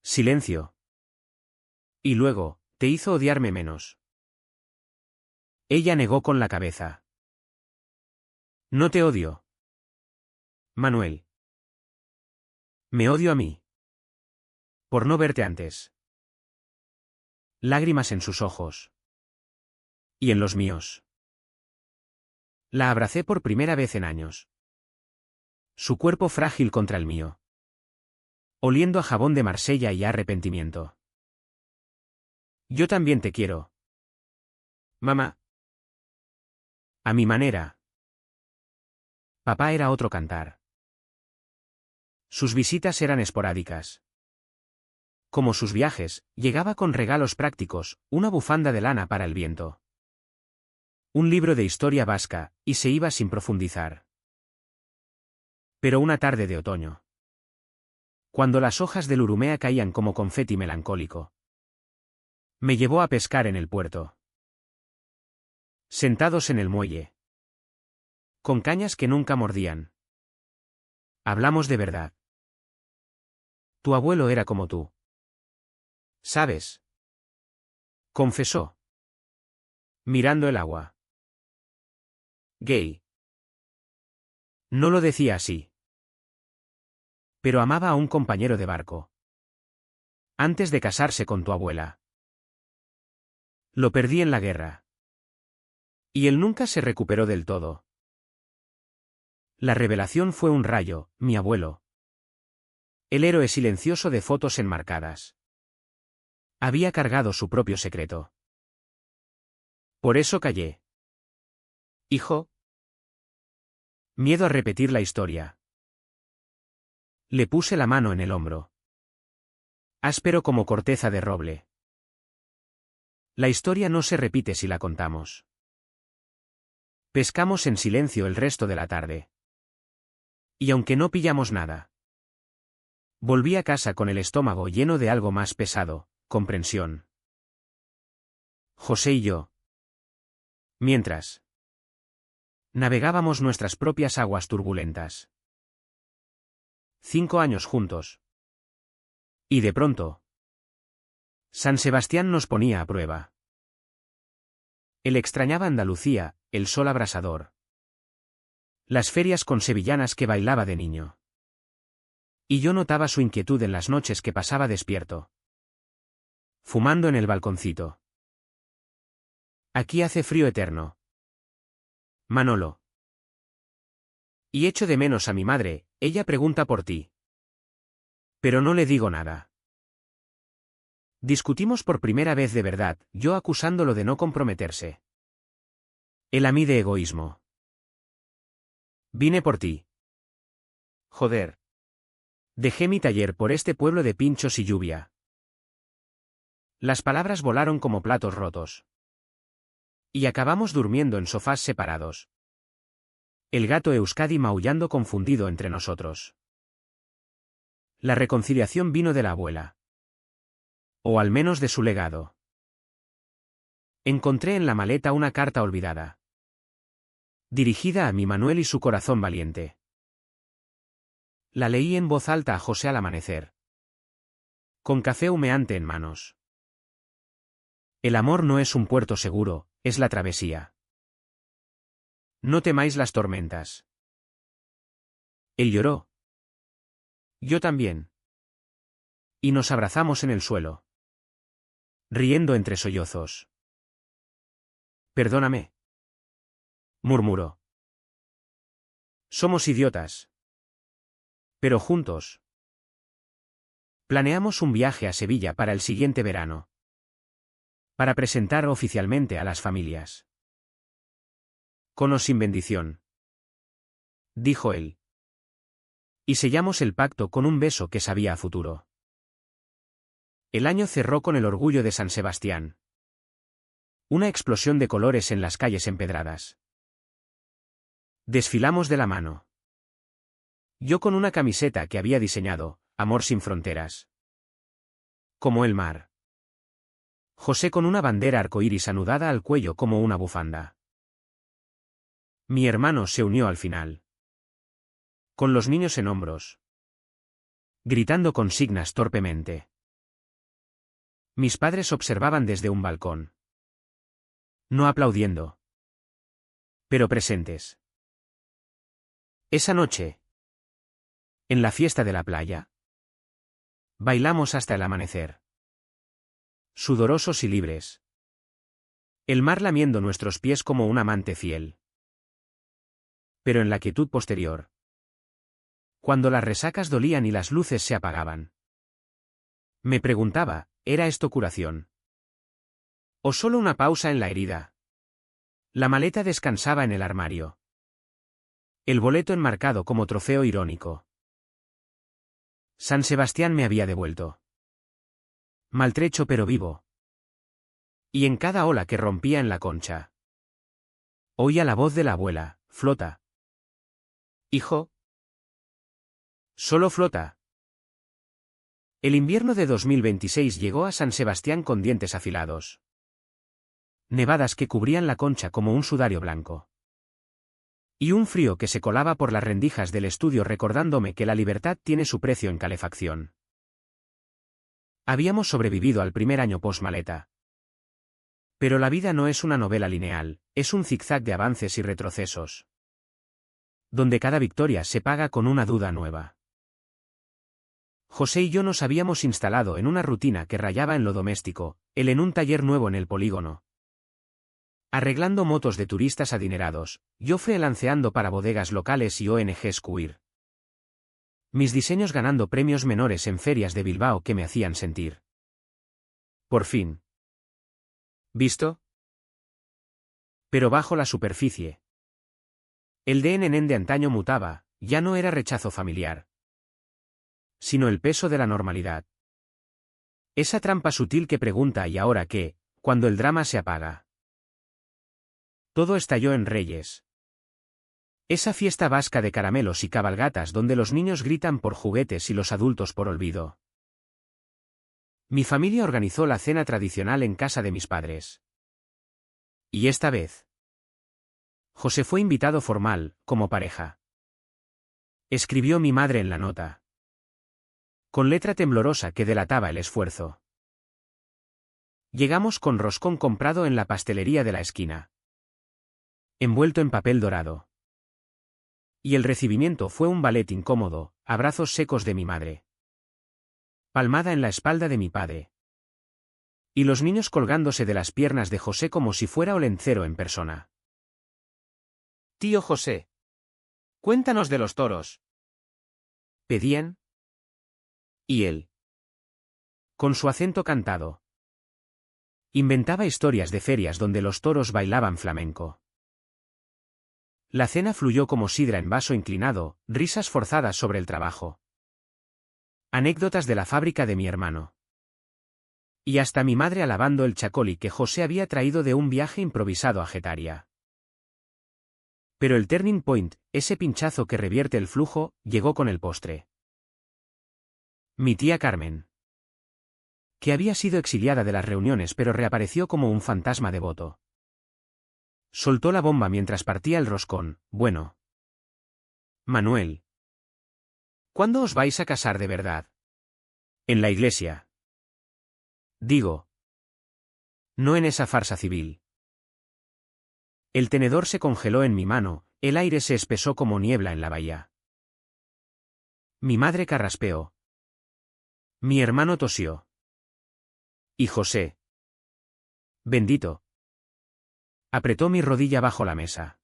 Silencio. Y luego, te hizo odiarme menos. Ella negó con la cabeza. No te odio. Manuel. Me odio a mí. Por no verte antes. Lágrimas en sus ojos. Y en los míos. La abracé por primera vez en años. Su cuerpo frágil contra el mío. Oliendo a jabón de Marsella y a arrepentimiento. Yo también te quiero. Mamá. A mi manera. Papá era otro cantar. Sus visitas eran esporádicas. Como sus viajes, llegaba con regalos prácticos, una bufanda de lana para el viento. Un libro de historia vasca, y se iba sin profundizar. Pero una tarde de otoño. Cuando las hojas del Urumea caían como confeti melancólico. Me llevó a pescar en el puerto. Sentados en el muelle. Con cañas que nunca mordían. Hablamos de verdad. Tu abuelo era como tú. ¿Sabes? Confesó. Mirando el agua. Gay. No lo decía así. Pero amaba a un compañero de barco. Antes de casarse con tu abuela. Lo perdí en la guerra. Y él nunca se recuperó del todo. La revelación fue un rayo, mi abuelo. El héroe silencioso de fotos enmarcadas. Había cargado su propio secreto. Por eso callé. Hijo. Miedo a repetir la historia. Le puse la mano en el hombro. Áspero como corteza de roble. La historia no se repite si la contamos. Pescamos en silencio el resto de la tarde. Y aunque no pillamos nada, volví a casa con el estómago lleno de algo más pesado, comprensión. José y yo. Mientras navegábamos nuestras propias aguas turbulentas. 5 años juntos. Y de pronto, San Sebastián nos ponía a prueba. Él extrañaba Andalucía, el sol abrasador. Las ferias con sevillanas que bailaba de niño. Y yo notaba su inquietud en las noches que pasaba despierto, fumando en el balconcito. Aquí hace frío eterno. Manolo. Y echo de menos a mi madre, ella pregunta por ti. Pero no le digo nada. Discutimos por primera vez de verdad, yo acusándolo de no comprometerse. Él a mí de egoísmo. Vine por ti. Joder. Dejé mi taller por este pueblo de pinchos y lluvia. Las palabras volaron como platos rotos. Y acabamos durmiendo en sofás separados. El gato Euskadi maullando confundido entre nosotros. La reconciliación vino de la abuela. O al menos de su legado. Encontré en la maleta una carta olvidada. Dirigida a mi Manuel y su corazón valiente. La leí en voz alta a José al amanecer. Con café humeante en manos. El amor no es un puerto seguro, es la travesía. No temáis las tormentas. Él lloró. Yo también. Y nos abrazamos en el suelo. Riendo entre sollozos. Perdóname. Murmuró. Somos idiotas. Pero juntos. Planeamos un viaje a Sevilla para el siguiente verano. Para presentar oficialmente a las familias. Con o sin bendición. Dijo él. Y sellamos el pacto con un beso que sabía a futuro. El año cerró con el orgullo de San Sebastián. Una explosión de colores en las calles empedradas. Desfilamos de la mano. Yo con una camiseta que había diseñado, Amor sin fronteras. Como el mar. José con una bandera arcoíris anudada al cuello como una bufanda. Mi hermano se unió al final. Con los niños en hombros. Gritando consignas torpemente. Mis padres observaban desde un balcón. No aplaudiendo. Pero presentes. Esa noche. En la fiesta de la playa. Bailamos hasta el amanecer. Sudorosos y libres. El mar lamiendo nuestros pies como un amante fiel. Pero en la quietud posterior. Cuando las resacas dolían y las luces se apagaban. Me preguntaba, ¿era esto curación? ¿O solo una pausa en la herida? La maleta descansaba en el armario. El boleto enmarcado como trofeo irónico. San Sebastián me había devuelto. Maltrecho pero vivo. Y en cada ola que rompía en la concha. Oía la voz de la abuela, flota. Hijo. Solo flota. El invierno de 2026 llegó a San Sebastián con dientes afilados. Nevadas que cubrían la concha como un sudario blanco. Y un frío que se colaba por las rendijas del estudio recordándome que la libertad tiene su precio en calefacción. Habíamos sobrevivido al primer año post-maleta. Pero la vida no es una novela lineal, es un zigzag de avances y retrocesos. Donde cada victoria se paga con una duda nueva. José y yo nos habíamos instalado en una rutina que rayaba en lo doméstico, él en un taller nuevo en el polígono. Arreglando motos de turistas adinerados, yo freelanceando para bodegas locales y ONGs queer. Mis diseños ganando premios menores en ferias de Bilbao que me hacían sentir. Por fin. ¿Visto? Pero bajo la superficie, El DNN de antaño mutaba, ya no era rechazo familiar, sino el peso de la normalidad. Esa trampa sutil que pregunta ¿y ahora qué?, cuando el drama se apaga. Todo estalló en Reyes. Esa fiesta vasca de caramelos y cabalgatas donde los niños gritan por juguetes y los adultos por olvido. Mi familia organizó la cena tradicional en casa de mis padres. Y esta vez, José fue invitado formal, como pareja. Escribió mi madre en la nota, con letra temblorosa que delataba el esfuerzo. Llegamos con roscón comprado en la pastelería de la esquina, envuelto en papel dorado. Y el recibimiento fue un ballet incómodo, abrazos secos de mi madre, palmada en la espalda de mi padre, y los niños colgándose de las piernas de José como si fuera Olencero en persona. «Tío José, cuéntanos de los toros», pedían. Y él, con su acento cantado, inventaba historias de ferias donde los toros bailaban flamenco. La cena fluyó como sidra en vaso inclinado, risas forzadas sobre el trabajo. Anécdotas de la fábrica de mi hermano. Y hasta mi madre alabando el chacoli que José había traído de un viaje improvisado a Getaria. Pero el turning point, ese pinchazo que revierte el flujo, llegó con el postre. Mi tía Carmen, que había sido exiliada de las reuniones pero reapareció como un fantasma devoto. Soltó la bomba mientras partía el roscón. «Bueno, Manuel, ¿cuándo os vais a casar de verdad?» «En la iglesia. Digo, no en esa farsa civil». El tenedor se congeló en mi mano, el aire se espesó como niebla en la bahía. Mi madre carraspeó. Mi hermano tosió. Y José, bendito, apretó mi rodilla bajo la mesa.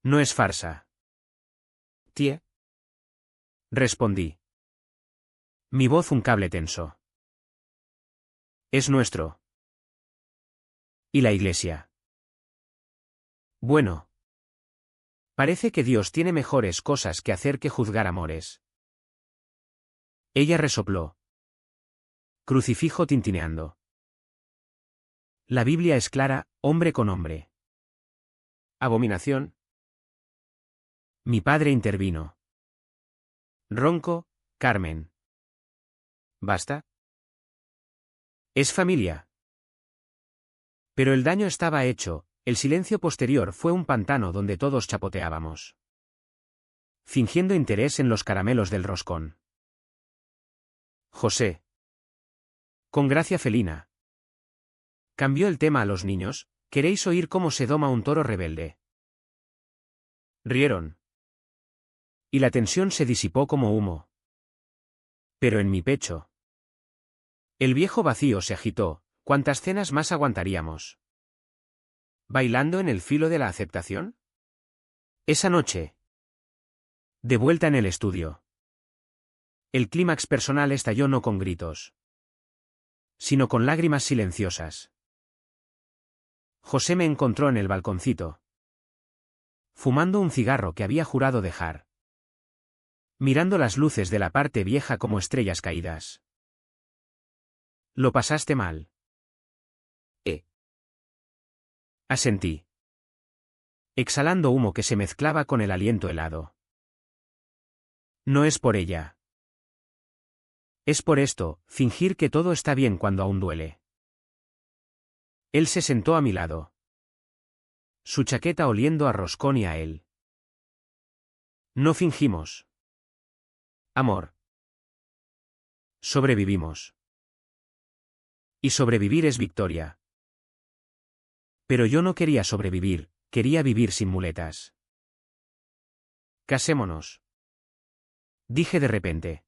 «No es farsa, tía», respondí. Mi voz un cable tenso. «Es nuestro. ¿Y la iglesia?» «Bueno. Parece que Dios tiene mejores cosas que hacer que juzgar amores». Ella resopló. Crucifijo tintineando. «La Biblia es clara, hombre con hombre». «Abominación». Mi padre intervino. «Ronco, Carmen. ¿Basta? Es familia». Pero el daño estaba hecho, el silencio posterior fue un pantano donde todos chapoteábamos, fingiendo interés en los caramelos del roscón. José, con gracia felina, cambió el tema a los niños. «¿Queréis oír cómo se doma un toro rebelde?» Rieron. Y la tensión se disipó como humo. Pero en mi pecho, el viejo vacío se agitó. ¿Cuántas cenas más aguantaríamos? ¿Bailando en el filo de la aceptación? Esa noche, de vuelta en el estudio, el clímax personal estalló no con gritos, sino con lágrimas silenciosas. José me encontró en el balconcito, fumando un cigarro que había jurado dejar, mirando las luces de la parte vieja como estrellas caídas. «¿Lo pasaste mal?» Asentí, exhalando humo que se mezclaba con el aliento helado. «No es por ella. Es por esto, fingir que todo está bien cuando aún duele». Él se sentó a mi lado, su chaqueta oliendo a roscón y a él. «No fingimos. Amor. Sobrevivimos. Y sobrevivir es victoria». Pero yo no quería sobrevivir, quería vivir sin muletas. «Casémonos», dije de repente,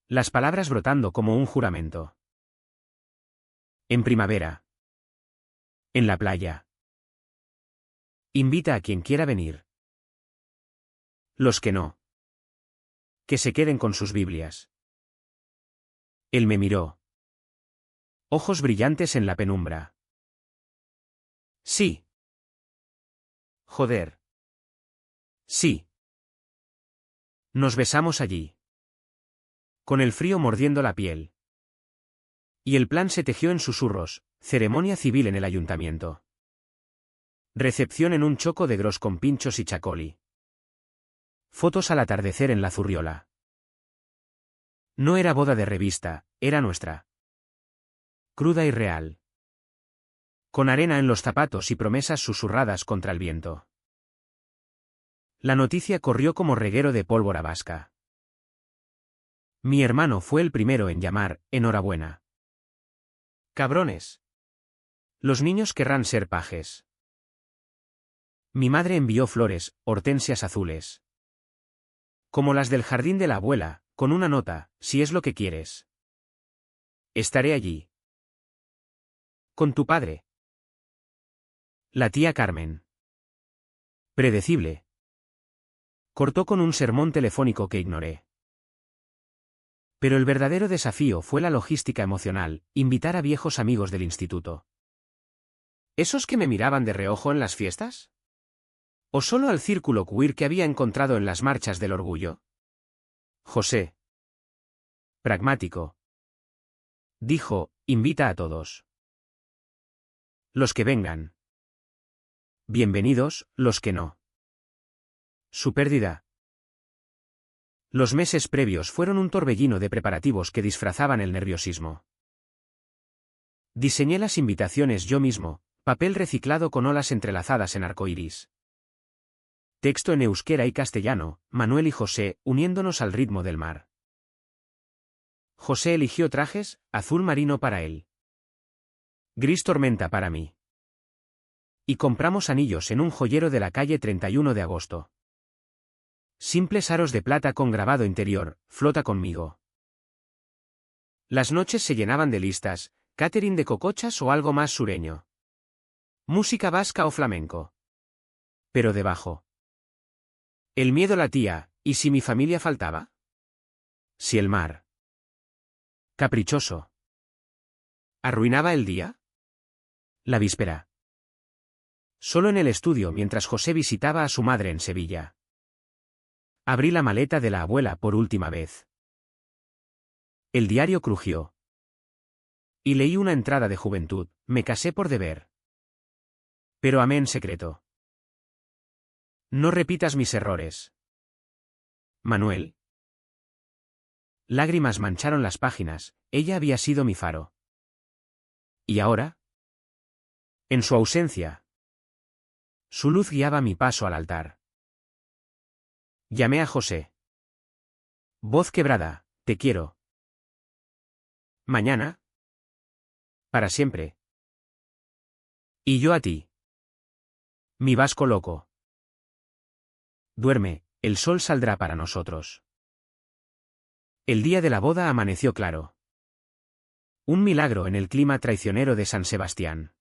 las palabras brotando como un juramento. «En primavera. En la playa. Invita a quien quiera venir. Los que no, que se queden con sus Biblias». Él me miró. Ojos brillantes en la penumbra. «Sí». Joder. Sí. Nos besamos allí. Con el frío mordiendo la piel. Y el plan se tejió en susurros, ceremonia civil en el ayuntamiento. Recepción en un choco de gros con pinchos y chacoli. Fotos al atardecer en la Zurriola. No era boda de revista, era nuestra. Cruda y real. Con arena en los zapatos y promesas susurradas contra el viento. La noticia corrió como reguero de pólvora vasca. Mi hermano fue el primero en llamar, enhorabuena. Cabrones. Los niños querrán ser pajes. Mi madre envió flores, hortensias azules. Como las del jardín de la abuela, con una nota, si es lo que quieres. Estaré allí. Con tu padre. La tía Carmen. Predecible. Cortó con un sermón telefónico que ignoré. Pero el verdadero desafío fue la logística emocional, invitar a viejos amigos del instituto. ¿Esos que me miraban de reojo en las fiestas? ¿O solo al círculo queer que había encontrado en las marchas del orgullo? José. Pragmático. Dijo, invita a todos. Los que vengan. Bienvenidos, los que no. Su pérdida. Los meses previos fueron un torbellino de preparativos que disfrazaban el nerviosismo. Diseñé las invitaciones yo mismo, papel reciclado con olas entrelazadas en arcoíris. Texto en euskera y castellano, Manuel y José, uniéndonos al ritmo del mar. José eligió trajes, azul marino para él. Gris tormenta para mí. Y compramos anillos en un joyero de la calle 31 de agosto. Simples aros de plata con grabado interior, flota conmigo. Las noches se llenaban de listas, catering de cocochas o algo más sureño. Música vasca o flamenco. Pero debajo. El miedo latía, ¿y si mi familia faltaba? Si el mar. Caprichoso. ¿Arruinaba el día? La víspera. Solo en el estudio mientras José visitaba a su madre en Sevilla. Abrí la maleta de la abuela por última vez. El diario crujió. Y leí una entrada de juventud, me casé por deber. Pero amé en secreto. No repitas mis errores. Manuel. Lágrimas mancharon las páginas, ella había sido mi faro. ¿Y ahora? En su ausencia. Su luz guiaba mi paso al altar. Llamé a José. Voz quebrada, te quiero. ¿Mañana? Para siempre. Y yo a ti. Mi vasco loco. Duerme, el sol saldrá para nosotros. El día de la boda amaneció claro. Un milagro en el clima traicionero de San Sebastián.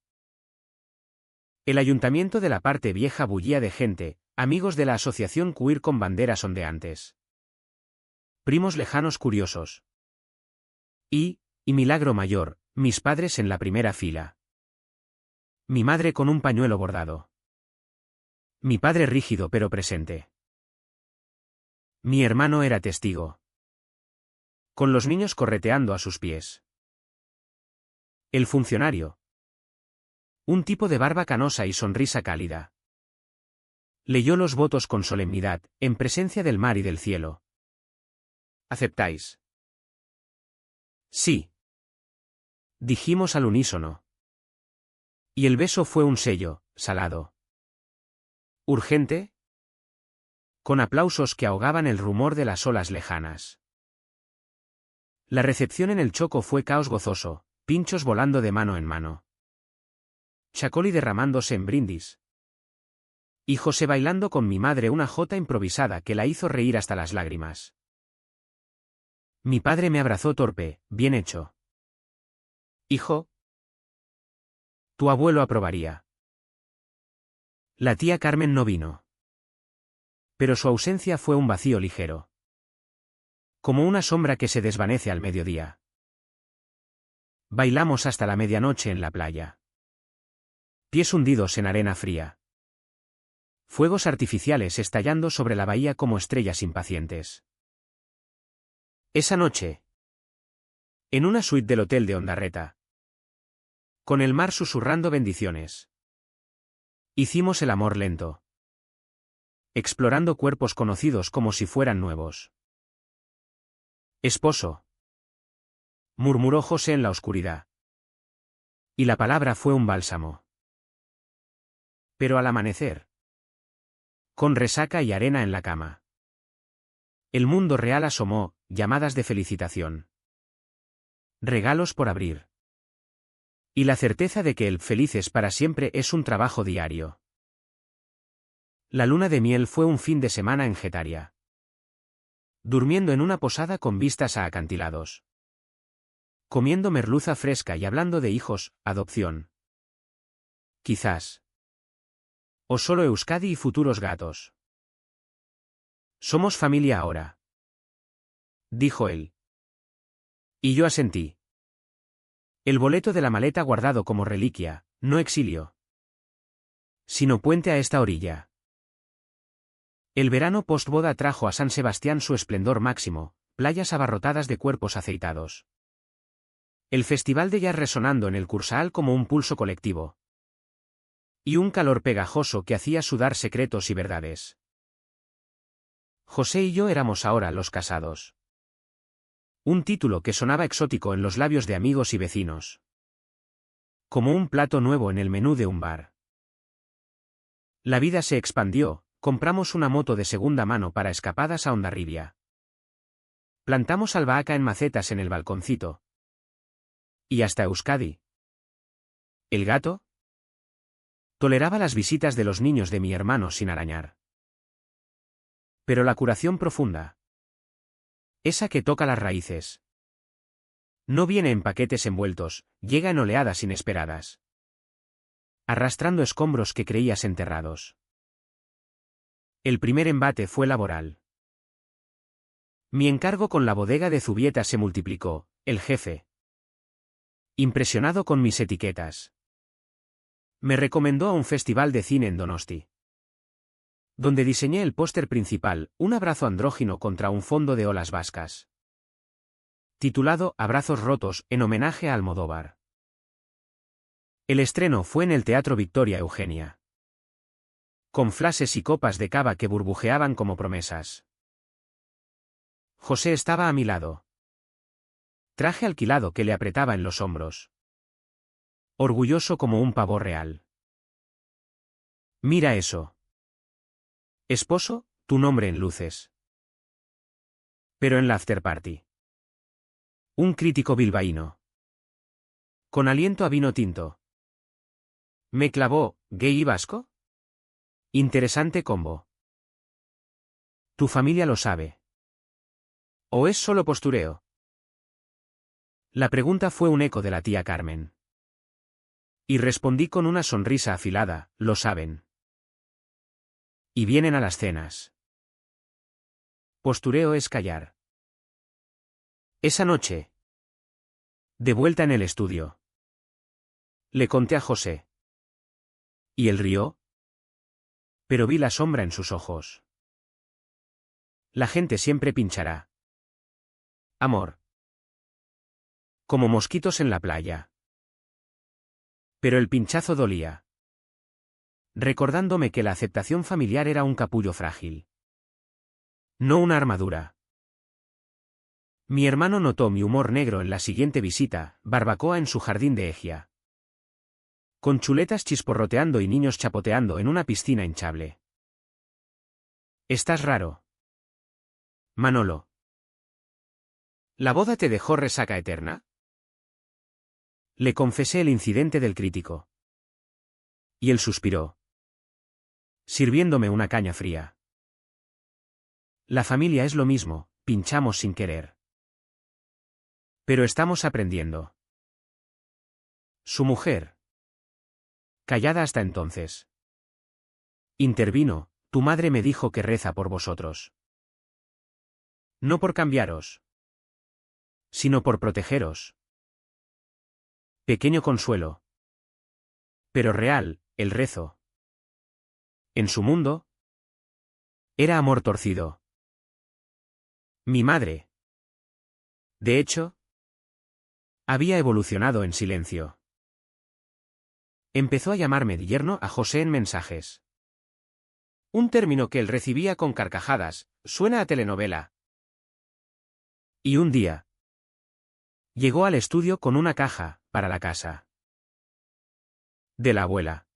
El ayuntamiento de la parte vieja bullía de gente, amigos de la asociación queer con banderas ondeantes. Primos lejanos curiosos. Y milagro mayor, mis padres en la primera fila. Mi madre con un pañuelo bordado. Mi padre rígido pero presente. Mi hermano era testigo. Con los niños correteando a sus pies. El funcionario. Un tipo de barba canosa y sonrisa cálida. Leyó los votos con solemnidad, en presencia del mar y del cielo. ¿Aceptáis? Sí. Dijimos al unísono. Y el beso fue un sello, salado. ¿Urgente? Con aplausos que ahogaban el rumor de las olas lejanas. La recepción en el choco fue caos gozoso, pinchos volando de mano en mano. Chacoli derramándose en brindis. Y José bailando con mi madre una jota improvisada que la hizo reír hasta las lágrimas. Mi padre me abrazó torpe, bien hecho. Hijo. Tu abuelo aprobaría. La tía Carmen no vino. Pero su ausencia fue un vacío ligero. Como una sombra que se desvanece al mediodía. Bailamos hasta la medianoche en la playa. Pies hundidos en arena fría. Fuegos artificiales estallando sobre la bahía como estrellas impacientes. Esa noche, en una suite del hotel de Ondarreta, con el mar susurrando bendiciones, hicimos el amor lento, explorando cuerpos conocidos como si fueran nuevos. Esposo, murmuró José en la oscuridad. Y la palabra fue un bálsamo. Pero al amanecer, con resaca y arena en la cama, el mundo real asomó, llamadas de felicitación, regalos por abrir, y la certeza de que el felices para siempre es un trabajo diario. La luna de miel fue un fin de semana en Getaria, durmiendo en una posada con vistas a acantilados, comiendo merluza fresca y hablando de hijos, adopción. Quizás. O solo Euskadi y futuros gatos. Somos familia ahora, dijo él. Y yo asentí. El boleto de la maleta guardado como reliquia, no exilio, sino puente a esta orilla. El verano postboda trajo a San Sebastián su esplendor máximo, playas abarrotadas de cuerpos aceitados. El festival de jazz resonando en el Kursaal como un pulso colectivo. Y un calor pegajoso que hacía sudar secretos y verdades. José y yo éramos ahora los casados. Un título que sonaba exótico en los labios de amigos y vecinos. Como un plato nuevo en el menú de un bar. La vida se expandió, compramos una moto de segunda mano para escapadas a Hondarribia. Plantamos albahaca en macetas en el balconcito. Y hasta Euskadi. ¿El gato? Toleraba las visitas de los niños de mi hermano sin arañar. Pero la curación profunda. Esa que toca las raíces. No viene en paquetes envueltos, llega en oleadas inesperadas. Arrastrando escombros que creías enterrados. El primer embate fue laboral. Mi encargo con la bodega de Zubieta se multiplicó, el jefe, impresionado con mis etiquetas, me recomendó a un festival de cine en Donosti, donde diseñé el póster principal, un abrazo andrógino contra un fondo de olas vascas, titulado Abrazos rotos, en homenaje a Almodóvar. El estreno fue en el Teatro Victoria Eugenia, con flashes y copas de cava que burbujeaban como promesas. José estaba a mi lado. Traje alquilado que le apretaba en los hombros. Orgulloso como un pavo real. Mira eso. Esposo, tu nombre en luces. Pero en la afterparty. Un crítico bilbaíno. Con aliento a vino tinto. Me clavó, ¿gay y vasco? Interesante combo. Tu familia lo sabe. ¿O es solo postureo? La pregunta fue un eco de la tía Carmen. Y respondí con una sonrisa afilada, lo saben. Y vienen a las cenas. Postureo es callar. Esa noche. De vuelta en el estudio. Le conté a José. ¿Y él rió? Pero vi la sombra en sus ojos. La gente siempre pinchará. Amor. Como mosquitos en la playa. Pero el pinchazo dolía. Recordándome que la aceptación familiar era un capullo frágil. No una armadura. Mi hermano notó mi humor negro en la siguiente visita, barbacoa en su jardín de Egia. Con chuletas chisporroteando y niños chapoteando en una piscina hinchable. Estás raro. Manolo. ¿La boda te dejó resaca eterna? Le confesé el incidente del crítico. Y él suspiró, sirviéndome una caña fría. La familia es lo mismo, pinchamos sin querer. Pero estamos aprendiendo. Su mujer. Callada hasta entonces. Intervino, tu madre me dijo que reza por vosotros. No por cambiaros, sino por protegeros. Pequeño consuelo. Pero real, el rezo. En su mundo, era amor torcido. Mi madre. De hecho, había evolucionado en silencio. Empezó a llamarme de yerno a José en mensajes. Un término que él recibía con carcajadas, suena a telenovela. Y un día, llegó al estudio con una caja, para la casa. De la abuela.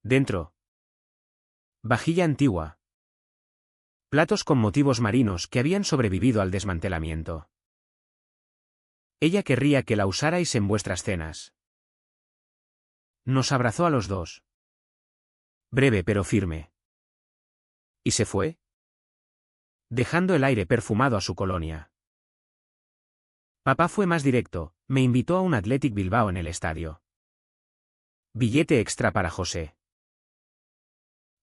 Dentro. Vajilla antigua. Platos con motivos marinos que habían sobrevivido al desmantelamiento. Ella querría que la usarais en vuestras cenas. Nos abrazó a los dos. Breve pero firme. Y se fue, dejando el aire perfumado a su colonia. Papá fue más directo, me invitó a un Athletic Bilbao en el estadio. Billete extra para José.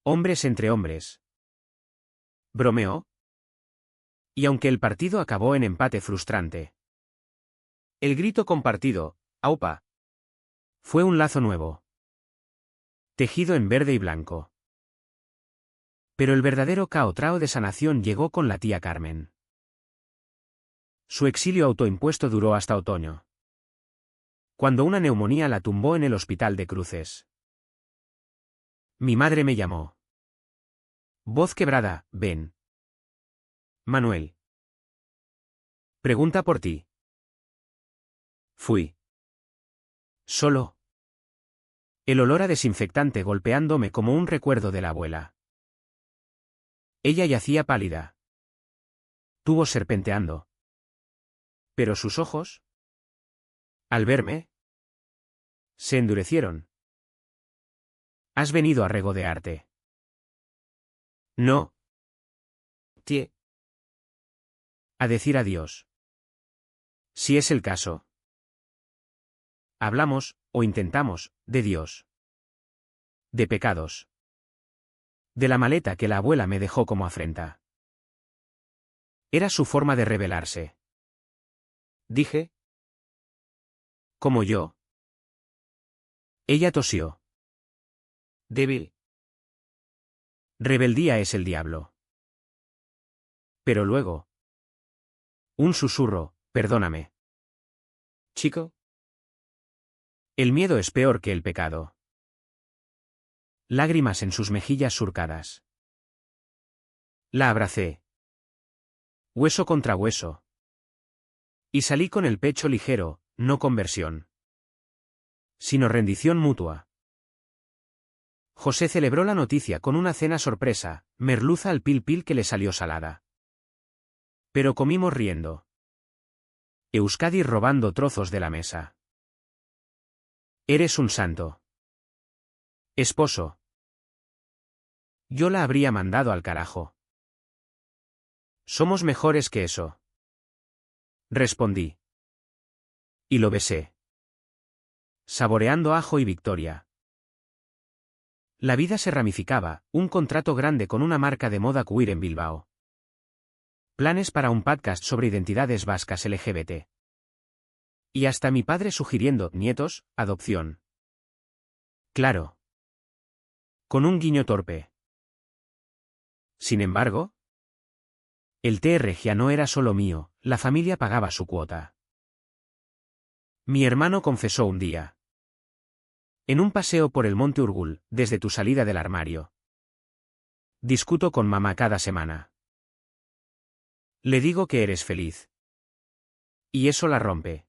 Hombres entre hombres. Bromeó. Y aunque el partido acabó en empate frustrante, el grito compartido, ¡aupa!, fue un lazo nuevo. Tejido en verde y blanco. Pero el verdadero caotrao de sanación llegó con la tía Carmen. Su exilio autoimpuesto duró hasta otoño, cuando una neumonía la tumbó en el hospital de Cruces. Mi madre me llamó. Voz quebrada, ven. Manuel. Pregunta por ti. Fui. Solo. El olor a desinfectante golpeándome como un recuerdo de la abuela. Ella yacía pálida. Tuvo serpenteando. Pero sus ojos, al verme, se endurecieron. ¿Has venido a regodearte? No. Tie. A decir adiós. Si es el caso. Hablamos, o intentamos, de Dios. De pecados. De la maleta que la abuela me dejó como afrenta. Era su forma de rebelarse. Dije. Como yo. Ella tosió. Débil. Rebeldía es el diablo. Pero luego. Un susurro, perdóname. Chico. El miedo es peor que el pecado. Lágrimas en sus mejillas surcadas. La abracé. Hueso contra hueso. Y salí con el pecho ligero, no conversión, sino rendición mutua. José celebró la noticia con una cena sorpresa, merluza al pil pil que le salió salada. Pero comimos riendo. Euskadi robando trozos de la mesa. Eres un santo. Esposo. Yo la habría mandado al carajo. Somos mejores que eso. Respondí. Y lo besé. Saboreando ajo y victoria. La vida se ramificaba, un contrato grande con una marca de moda queer en Bilbao. Planes para un podcast sobre identidades vascas LGBT. Y hasta mi padre sugiriendo, nietos, adopción. Claro. Con un guiño torpe. Sin embargo, el TR ya no era solo mío, la familia pagaba su cuota. Mi hermano confesó un día. En un paseo por el Monte Urgul, desde tu salida del armario. Discuto con mamá cada semana. Le digo que eres feliz. Y eso la rompe.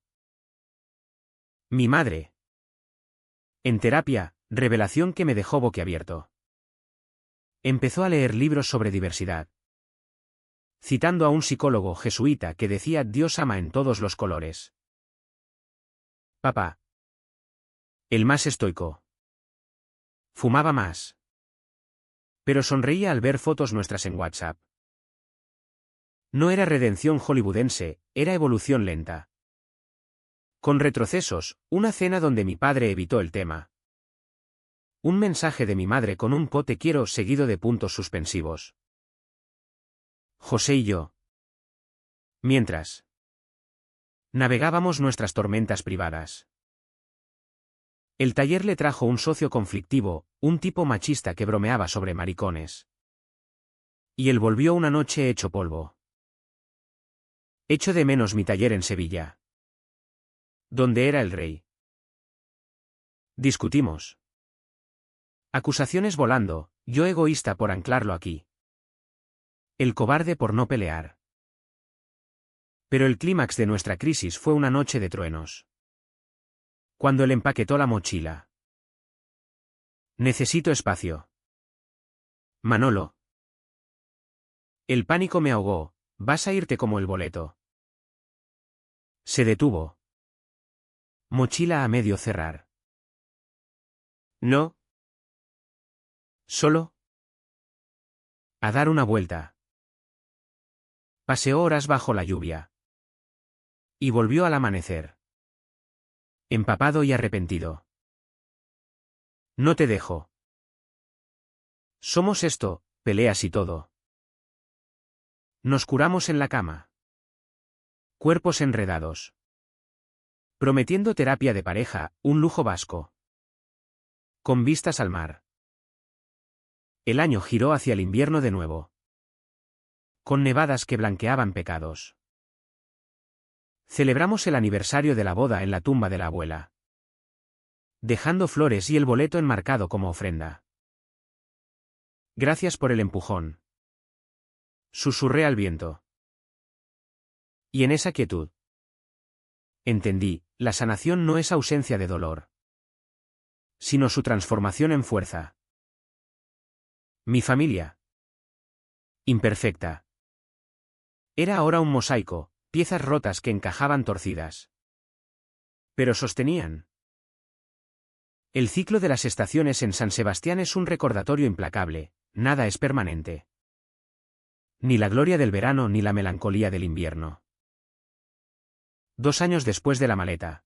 Mi madre. En terapia, revelación que me dejó boquiabierto. Empezó a leer libros sobre diversidad. Citando a un psicólogo jesuita que decía Dios ama en todos los colores. Papá. El más estoico. Fumaba más. Pero sonreía al ver fotos nuestras en WhatsApp. No era redención hollywoodense, era evolución lenta. Con retrocesos, una cena donde mi padre evitó el tema. Un mensaje de mi madre con un "te quiero" seguido de puntos suspensivos. José y yo. Mientras navegábamos nuestras tormentas privadas. El taller le trajo un socio conflictivo, un tipo machista que bromeaba sobre maricones. Y él volvió una noche hecho polvo. Echo de menos mi taller en Sevilla. Donde era el rey. Discutimos. Acusaciones volando, yo egoísta por anclarlo aquí. El cobarde por no pelear. Pero el clímax de nuestra crisis fue una noche de truenos. Cuando él empaquetó la mochila. Necesito espacio. Manolo. El pánico me ahogó, vas a irte como el boleto. Se detuvo. Mochila a medio cerrar. No. Solo. A dar una vuelta. Paseó horas bajo la lluvia. Y volvió al amanecer. Empapado y arrepentido. No te dejo. Somos esto, peleas y todo. Nos curamos en la cama. Cuerpos enredados. Prometiendo terapia de pareja, un lujo vasco. Con vistas al mar. El año giró hacia el invierno de nuevo. Con nevadas que blanqueaban pecados. Celebramos el aniversario de la boda en la tumba de la abuela. Dejando flores y el boleto enmarcado como ofrenda. Gracias por el empujón. Susurré al viento. Y en esa quietud. Entendí, la sanación no es ausencia de dolor. Sino su transformación en fuerza. Mi familia. Imperfecta. Era ahora un mosaico, piezas rotas que encajaban torcidas. Pero sostenían. El ciclo de las estaciones en San Sebastián es un recordatorio implacable, nada es permanente. Ni la gloria del verano ni la melancolía del invierno. 2 años después de la maleta.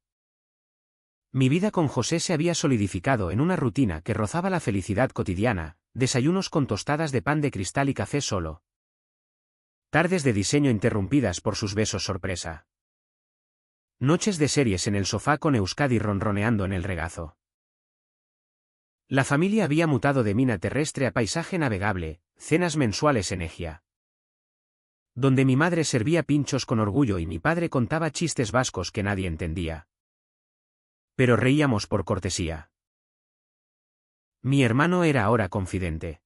Mi vida con José se había solidificado en una rutina que rozaba la felicidad cotidiana, desayunos con tostadas de pan de cristal y café solo. Tardes de diseño interrumpidas por sus besos sorpresa. Noches de series en el sofá con Euskadi ronroneando en el regazo. La familia había mutado de mina terrestre a paisaje navegable, cenas mensuales en Egia. Donde mi madre servía pinchos con orgullo y mi padre contaba chistes vascos que nadie entendía. Pero reíamos por cortesía. Mi hermano era ahora confidente.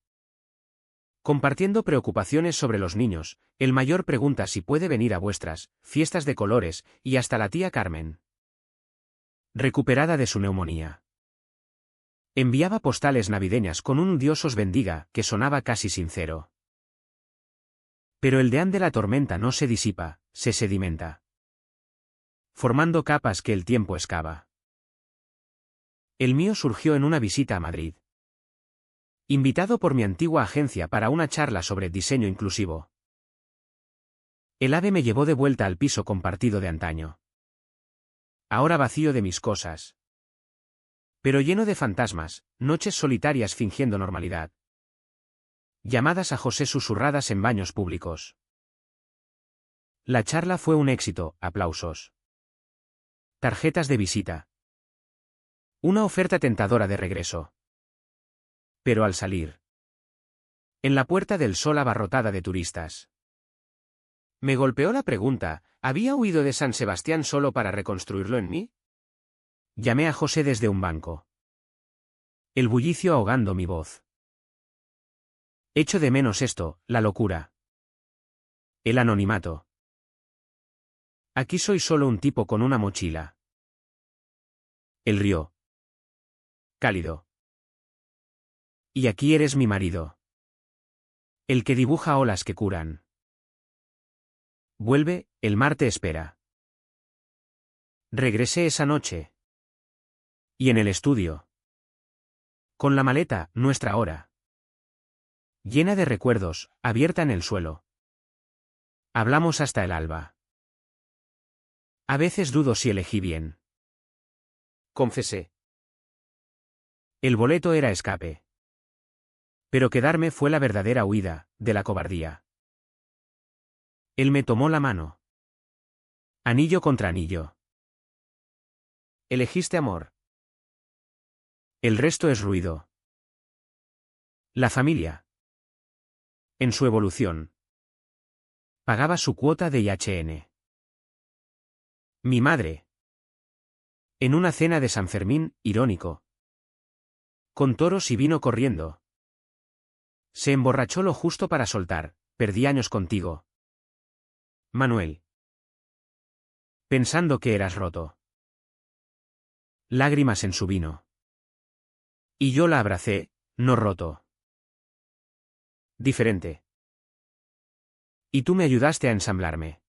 Compartiendo preocupaciones sobre los niños, el mayor pregunta si puede venir a vuestras fiestas de colores, y hasta la tía Carmen. Recuperada de su neumonía. Enviaba postales navideñas con un Dios os bendiga que sonaba casi sincero. Pero el deán de la tormenta no se disipa, se sedimenta. Formando capas que el tiempo excava. El mío surgió en una visita a Madrid. Invitado por mi antigua agencia para una charla sobre diseño inclusivo. El ave me llevó de vuelta al piso compartido de antaño. Ahora vacío de mis cosas. Pero lleno de fantasmas, noches solitarias fingiendo normalidad. Llamadas a José susurradas en baños públicos. La charla fue un éxito, aplausos. Tarjetas de visita. Una oferta tentadora de regreso. Pero al salir. En la Puerta del Sol abarrotada de turistas. Me golpeó la pregunta, ¿había huido de San Sebastián solo para reconstruirlo en mí? Llamé a José desde un banco. El bullicio ahogando mi voz. Echo de menos esto, la locura. El anonimato. Aquí soy solo un tipo con una mochila. El río. Cálido. Y aquí eres mi marido. El que dibuja olas que curan. Vuelve, el mar te espera. Regresé esa noche. Y en el estudio. Con la maleta, nuestra hora. Llena de recuerdos, abierta en el suelo. Hablamos hasta el alba. A veces dudo si elegí bien. Confesé. El boleto era escape. Pero quedarme fue la verdadera huida, de la cobardía. Él me tomó la mano. Anillo contra anillo. Elegiste amor. El resto es ruido. La familia. En su evolución. Pagaba su cuota de IHN. Mi madre. En una cena de San Fermín, irónico. Con toros y vino corriendo. Se emborrachó lo justo para soltar, perdí años contigo. Manuel. Pensando que eras roto. Lágrimas en su vino. Y yo la abracé, no roto. Diferente. Y tú me ayudaste a ensamblarme.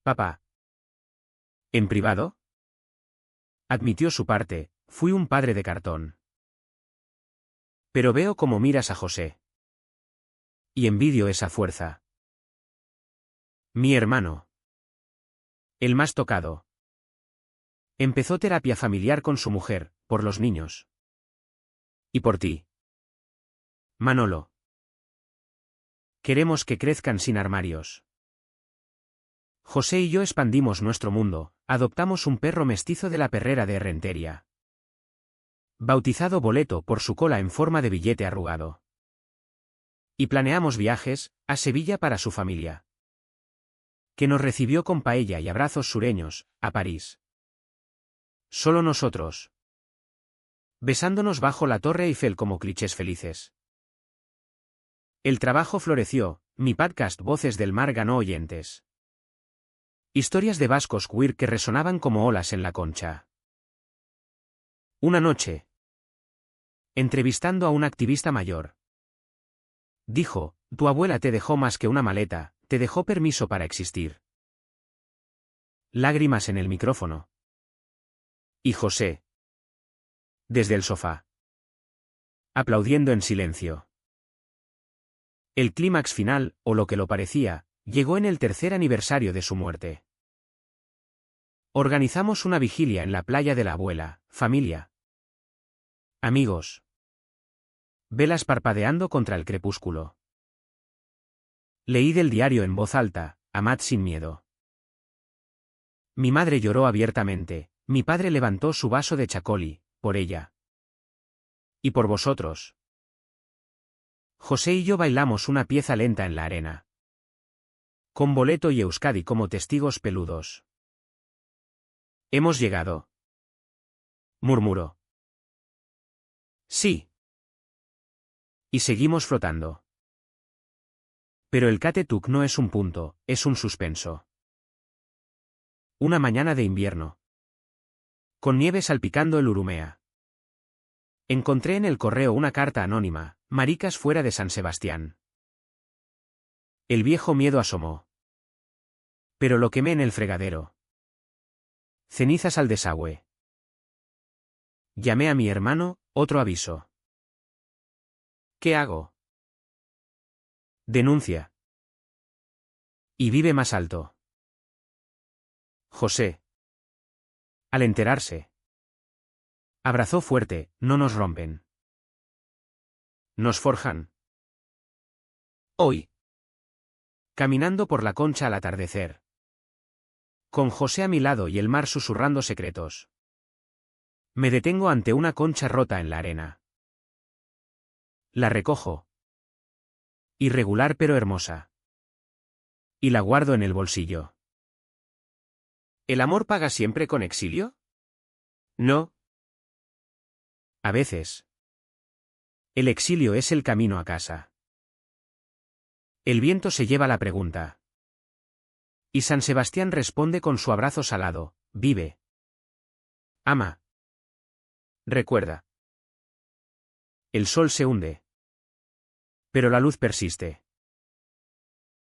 Papá. ¿En privado? Admitió su parte, fui un padre de cartón. Pero veo cómo miras a José. Y envidio esa fuerza. Mi hermano. El más tocado. Empezó terapia familiar con su mujer, por los niños. Y por ti. Manolo. Queremos que crezcan sin armarios. José y yo expandimos nuestro mundo, adoptamos un perro mestizo de la perrera de Rentería. Bautizado Boleto por su cola en forma de billete arrugado. Y planeamos viajes, a Sevilla para su familia. Que nos recibió con paella y abrazos sureños, a París. Solo nosotros. Besándonos bajo la Torre Eiffel como clichés felices. El trabajo floreció, mi podcast Voces del Mar ganó oyentes. Historias de vascos queer que resonaban como olas en la Concha. Una noche. Entrevistando a un activista mayor. Dijo, tu abuela te dejó más que una maleta, te dejó permiso para existir. Lágrimas en el micrófono. Y José. Desde el sofá. Aplaudiendo en silencio. El clímax final, o lo que lo parecía, llegó en el tercer aniversario de su muerte. Organizamos una vigilia en la playa de la abuela, familia. Amigos. Velas parpadeando contra el crepúsculo. Leí del diario en voz alta, amad sin miedo. Mi madre lloró abiertamente, mi padre levantó su vaso de chacoli, por ella. Y por vosotros. José y yo bailamos una pieza lenta en la arena. Con Boleto y Euskadi como testigos peludos. Hemos llegado. Murmuró. Sí. Y seguimos flotando. Pero el Catetuc no es un punto, es un suspenso. Una mañana de invierno. Con nieve salpicando el Urumea. Encontré en el correo una carta anónima, maricas fuera de San Sebastián. El viejo miedo asomó. Pero lo quemé en el fregadero. Cenizas al desagüe. Llamé a mi hermano, otro aviso. ¿Qué hago? Denuncia. Y vive más alto. José. Al enterarse. Abrazó fuerte, no nos rompen. Nos forjan. Hoy. Caminando por la Concha al atardecer. Con José a mi lado y el mar susurrando secretos. Me detengo ante una concha rota en la arena. La recojo. Irregular pero hermosa. Y la guardo en el bolsillo. ¿El amor paga siempre con exilio? No. A veces. El exilio es el camino a casa. El viento se lleva la pregunta. Y San Sebastián responde con su abrazo salado, vive. Ama. Recuerda. El sol se hunde. Pero la luz persiste.